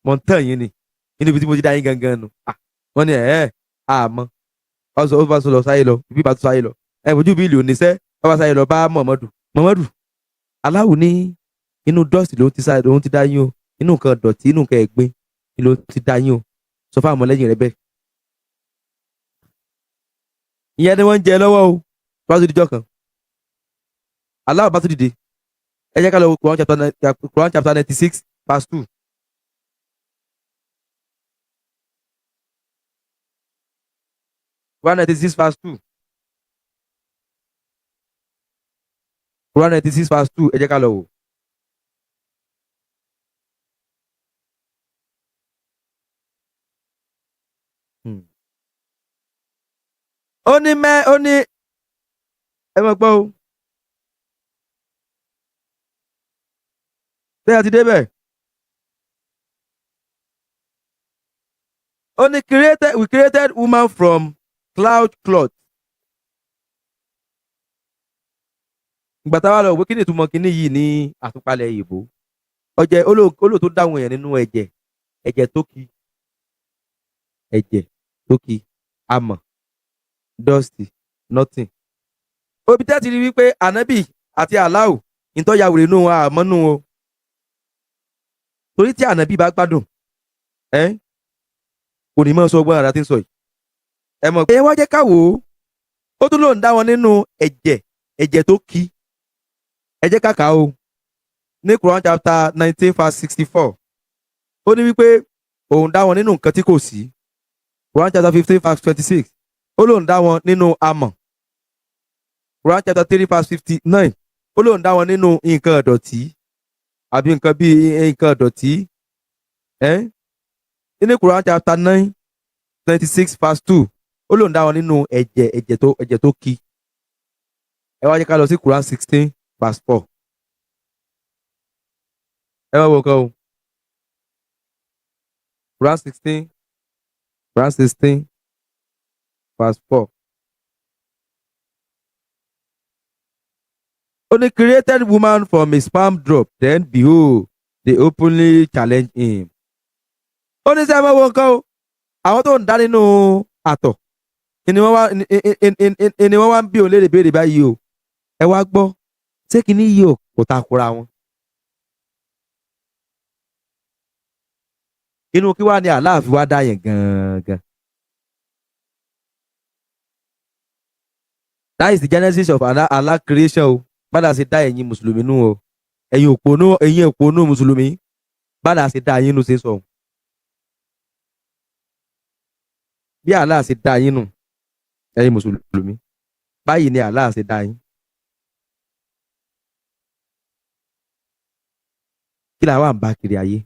Speaker 1: Mọ̀ ń tàn yín ni inú ibi tí mo ti dá yín gangan nu. Wọ́n ní àmọ́ ó bá sọ lọ sáyé lọ ibi bá tún sáyé lọ. Jùbìlì ò ní sẹ́ ó bá sáyé lọ bá Muhammadu. Aláwù ní inú dọ́ọ̀sì lòun ti dá yín o, inú nǹkan dọ̀tí, inú nǹkan ẹ̀gbin ni lòun ti dá yín o, sọ fún àwọn ọmọlẹ́yìn rẹ bẹ́ẹ̀. Ìyẹn ni wọ́n ń jẹ lọ́wọ́ o. Bá tún dijọ́ kan Aláwù bá tún dìde ẹ jẹ́ ká lọ wo Quran chapter 96 verse 2. Quran 96 verse 2. Quran 96 verse 2, ẹ jẹ́ ká lọ wò. Ó ní ẹ mọ̀ gbọ́ o. Ṣé ẹ ti débẹ̀? Ó ní we created woman from cloud cloth. Ìgbà táwa lọ wò kí ni ìtumọ̀ kíní yìí ní àtúpalẹ̀ ìbò. Ọjẹ́ olóò tó dáhùn èèyàn nínú ẹ̀jẹ̀ tó ki, amọ̀, dusty, nothing. Obi tẹ́ ti rí wípé ànábì àti aláwò ìtọ́yàwó nù àmọ́nù o. Torí tí ànábì bá gbádùn kò ní mọ̀ sọ ọgbọ́n àrà tí ń sọ yìí. Ẹ mọ̀ pé wá jẹ́ ká wò ó tún lòun dá wọn nínú ẹ̀jẹ̀ tó ki. Ẹ jẹ́ ká kà á o ní Quran chapter 19 verse 64. Ó ní wípé òun dá wọn nínú nǹkan tí kò sí. Quran chapter 15 verse 26. Ó lòun dá wọn nínú amọ̀. Quran chapter 3 verse 59. Ó lòun dá wọn nínú nǹkan ìdọ̀tí àbí nǹkan bíi nǹkan ìdọ̀tí. Ní Quran chapter 9 26 verse 2. Ó lòun dá wọn nínú ẹ̀jẹ̀ tó ki. Ẹ wá jẹ́ ká lọ sí Quran 16 verse 4. Ẹ wá wo nǹkan o. Quran 16 verse 4. Only created woman from a sperm drop, then behold, they openly challenge him. Ó ní sẹ́ ẹ máa wo nǹkan o. Àwọn tó ń dá nínú àtọ̀ ni wọ́n wá ń bí òun léèrè béèrè báyìí o. Ẹ wá gbọ́, ṣé kìíní yìí ò kò takora wọn? Inú kí wá ní Allah fi wá dá yẹn gangan? That is the genesis of Allah creation o. Bádà ṣe dá ẹ̀yin mùsùlùmí nù o. Ẹ̀yin òpònú mùsùlùmí. Bádà ṣe dá yín nù ṣe sọ. Bí Allah ṣe dá yín nù, ẹ̀yin mùsùlùmí. Báyìí ni Allah ṣe dá yín. Kí la wà ń bá kiri ayé?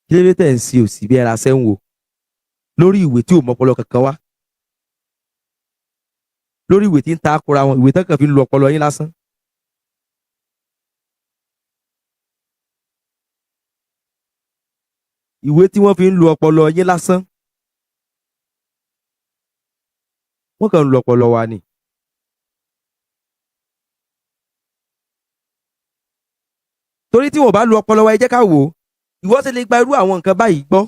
Speaker 1: Kí ló tẹ̀ ń sí òsì bí ẹra sẹ́wọ̀n lórí ìwé tí ò mọ́pọlọ kankan wá? Lórí ìwé tí ń ta akora wọn, ìwé tán kàn fi ń lu ọpọlọ yín lásán. Ìwé tí wọ́n fi ń lu ọpọlọ yín lásán. Wọ́n kàn ń lu ọpọlọ wa ni. Torí tí wọ́n bá lu ọpọlọ wa, ẹ jẹ́ ká wò ó. Ìwọ ṣe lè gba irú àwọn nǹkan báyìí gbọ́.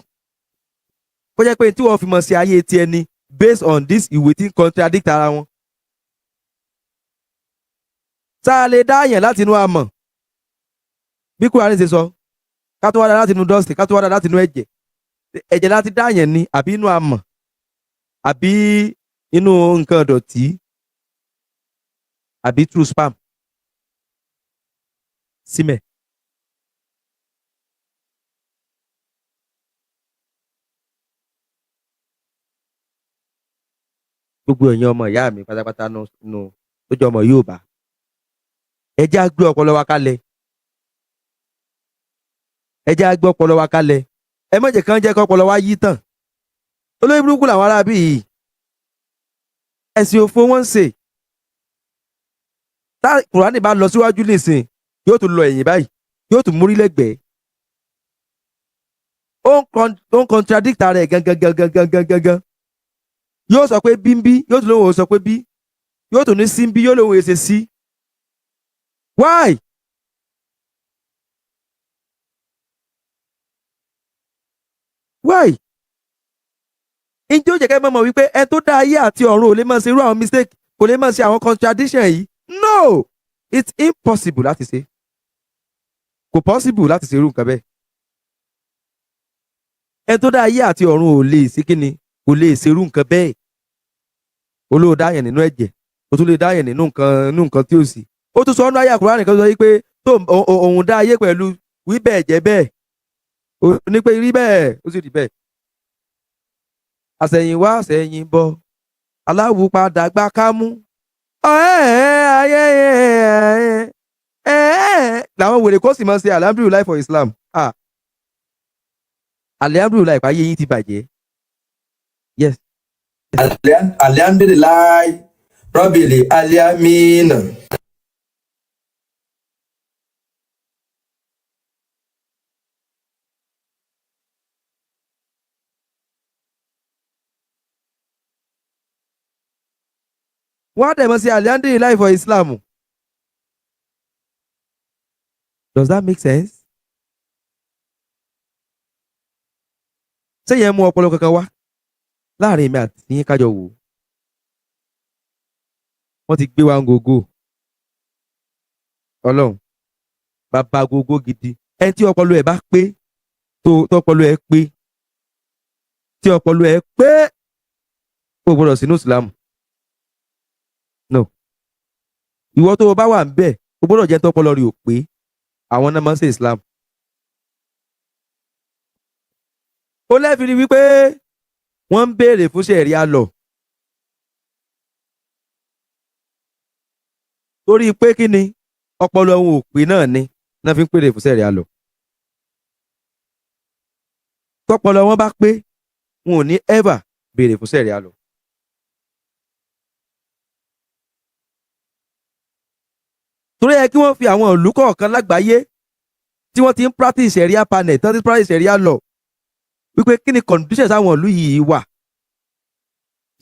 Speaker 1: Kó jẹ́ pé tí wọ́n fi mọ̀ sí ayé ti ẹni based on this ìwé tí ń contradict ara wọn. Tá a lè dá àyàn láti inú amọ̀. Bí Kùránì ṣe sọ, ká tó wá dá láti inú dust, ká tó wá dá láti inú ẹ̀jẹ̀. Ẹ̀jẹ̀ láti dá àyàn ni àbí inú amọ̀ àbí inú nǹkan ìdọ̀tí àbí through sperm. Símẹ̀. Gbogbo èèyàn ọmọ ìyá mi pátápátá nù tó jẹ́ ọmọ Yorùbá. Ẹ jẹ́ á gbé ọpọlọ wa kalẹ̀. Ẹ jẹ́ á gbé ọpọlọ wa kalẹ̀. Ẹ má jẹ́ kán jẹ́ kí ọpọlọ wa yí tàn. Olórí burúkú làwọn arábí yìí. Ẹ̀sìn òfo wọn ń ṣe. Tá Kùránì bá lọ síwájú nìsín, yóò tún lọ ẹ̀yìn báyìí, yóò tún múrí lẹ́gbẹ̀ẹ́. Ó ń contradict ara ẹ̀ gangan. Yóò sọ pé bí ń bí, yóò tún lóun ò sọ pé bí, yóò tún ní sí ń bí, yóò lóun èsè sí. Why? Why? Ǹjẹ́ ó jẹ́ kẹ́ mọ̀ wípé ẹ tó dá ayé àti ọ̀run ò lè máa ṣe irú àwọn mistake, kò lè máa ṣe àwọn contradiction yìí? No! It's impossible láti ṣe. Kò possible láti ṣe irú nǹkan bẹ́ẹ̀. Ẹ tó dá ayé àti ọ̀run ò lè ṣe kíni, kò lè ṣe irú nǹkan bẹ́ẹ̀. Olóò dá yẹn nínú ẹ̀jẹ̀, kò tún lè dá yẹn nínú nǹkan tí ó sì. Ó tún sọ ọ́nà ayé àkùrá nìkan sọ wípé tó òun dá ayé pẹ̀lú wí bẹ́ẹ̀ jẹ́ bẹ́ẹ̀, ó ní pé rí bẹ́ẹ̀ ó sì rí bẹ́ẹ̀. Àsẹ̀yìnwá àsẹ̀yìnbọ̀ aláwùpadà gbá kámú làwọn wèrè kó sì máa ṣe alhamdulillah for Islam. Alhamdulillah ìpàyé yín ti bàjẹ́. Yes.
Speaker 6: Alhamdulillah Rabbil alamin.
Speaker 1: Wọ́n á dẹ̀ mọ́ sí alhamdulillah for Islam. Does that make sense? Ṣé yẹn mú ọpọlọ kankan wá láàrin mi àti yín kájọ wò? Wọ́n ti gbé wa ń gògó. Ọlọ́run bàbá gògó gidi. Ẹni tí ọpọlọ ẹ̀ bá pé tọpọlọ ẹ̀ pé tí ọpọlọ ẹ̀ pé kò gbọdọ̀ sínú Islam. No. Ìwọ tó o bá wà ń bẹ̀ o gbọdọ̀ jẹ́ tọpọlọ rí ò pé àwọn náà máa ń ṣe Islam. Ó lẹ́fi rí wípé wọ́n ń béèrè fún ṣẹ̀ríà law. Torí pé kí ni ọpọlọ wọn ò pé náà ni náà fi ń béèrè fún ṣẹ̀ríà law. Tọpọlọ wọn bá pé wọn ò ní ever béèrè fún ṣẹ̀ríà law. Torí ẹ kí wọ́n fi àwọn ìlú kọ̀ọ̀kan lágbàáyé tí wọ́n ti ń practice ṣẹ̀ríà panel tí wọ́n ti ń practice ṣẹ̀ríà law wípé kí ni conditions àwọn ìlú yìí wà.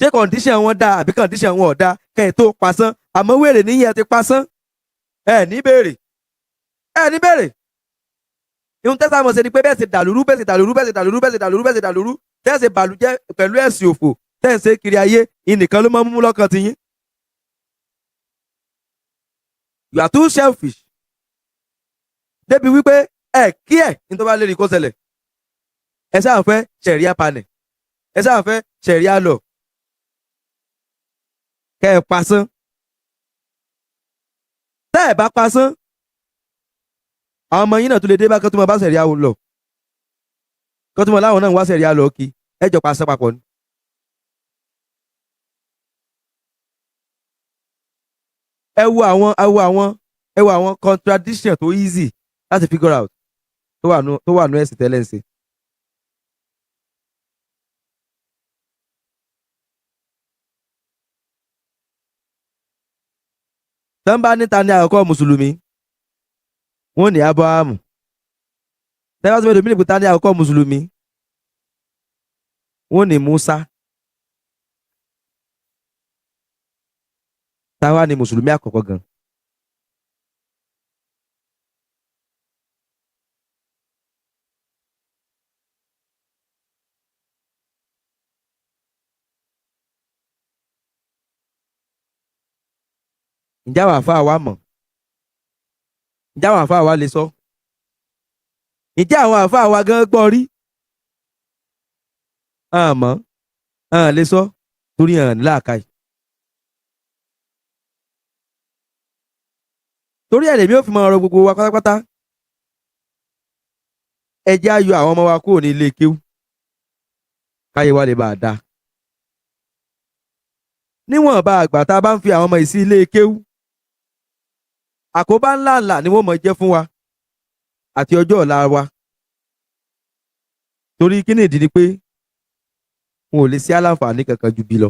Speaker 1: Ṣé condition wọn dáa àbí condition wọn ò dáa kẹ́ ẹ̀ tó pasán, àmọ́ wèrè níyẹn ti pasán ẹ̀ ní béèrè ihun tẹ́sà mọ̀ ṣe ni pé bẹ́ẹ̀ ṣe dàlúrú tẹ́ ṣe bàlújẹ́ pẹ̀lú ẹ̀sìn òfò tẹ́ ṣe kiri ayé ìnìkan ló máa ń mú lọ́kàn ti yín. You are too selfish débi wípé kí ní tó bá lè rí kó ṣẹlẹ̀. Ẹ sáà fẹ́ ṣẹ̀ríà panel, ẹ sáà fẹ́ ṣẹ̀ríà law, kẹ́ ẹ pasán. Tẹ́ ẹ bá pasán, àwọn ọmọ yín náà tún lè dé bá kọ́tùmọ̀ bá ṣẹ̀ríà law, kọ́tùmọ̀ láwọn náà ń wá ṣẹ̀ríà law kí ẹ jọ pasán papọ̀ ni. Ẹ wo àwọn contradiction tó easy láti figure out tó wà nú ẹ̀sìn tẹ́lẹ̀ ń ṣe. Tán bá níta ní àkọ́kọ́ mùsùlùmí wọ́n ní Ábúráhámù. Tẹ́wọ́n sọ pé dominic ta ní àkọ́kọ́ mùsùlùmí wọ́n ní Musa. Táwa ni mùsùlùmí àkọ́kọ́ gan. Ǹjẹ́ àwọn àfáà wa mọ̀? Ǹjẹ́ àwọn àfáà wa lè sọ? Ǹjẹ́ àwọn àfáà wa gan gbọ́ rí? Àmọ́ lè sọ torí hàn ní làákàyè. Torí ẹ̀ lèmi ò fi mọ ọ̀rọ̀ gbogbo wa pátápátá. Ẹ jẹ́ á yọ àwọn ọmọ wa kúrò ní ilé kéwú káyé wa lè bá a dáa. Níwọ̀nba àgbà tá a bá ń fi àwọn ọmọ yìí sí ilé kéwú, àkóbá ńláńlá ni wọ́n mọ̀ jẹ́ fún wa àti ọjọ́ ọ̀la wa. Torí kí ni ìdí ni pé wọn ò lè sí àlàǹfààní kankan ju bí lọ.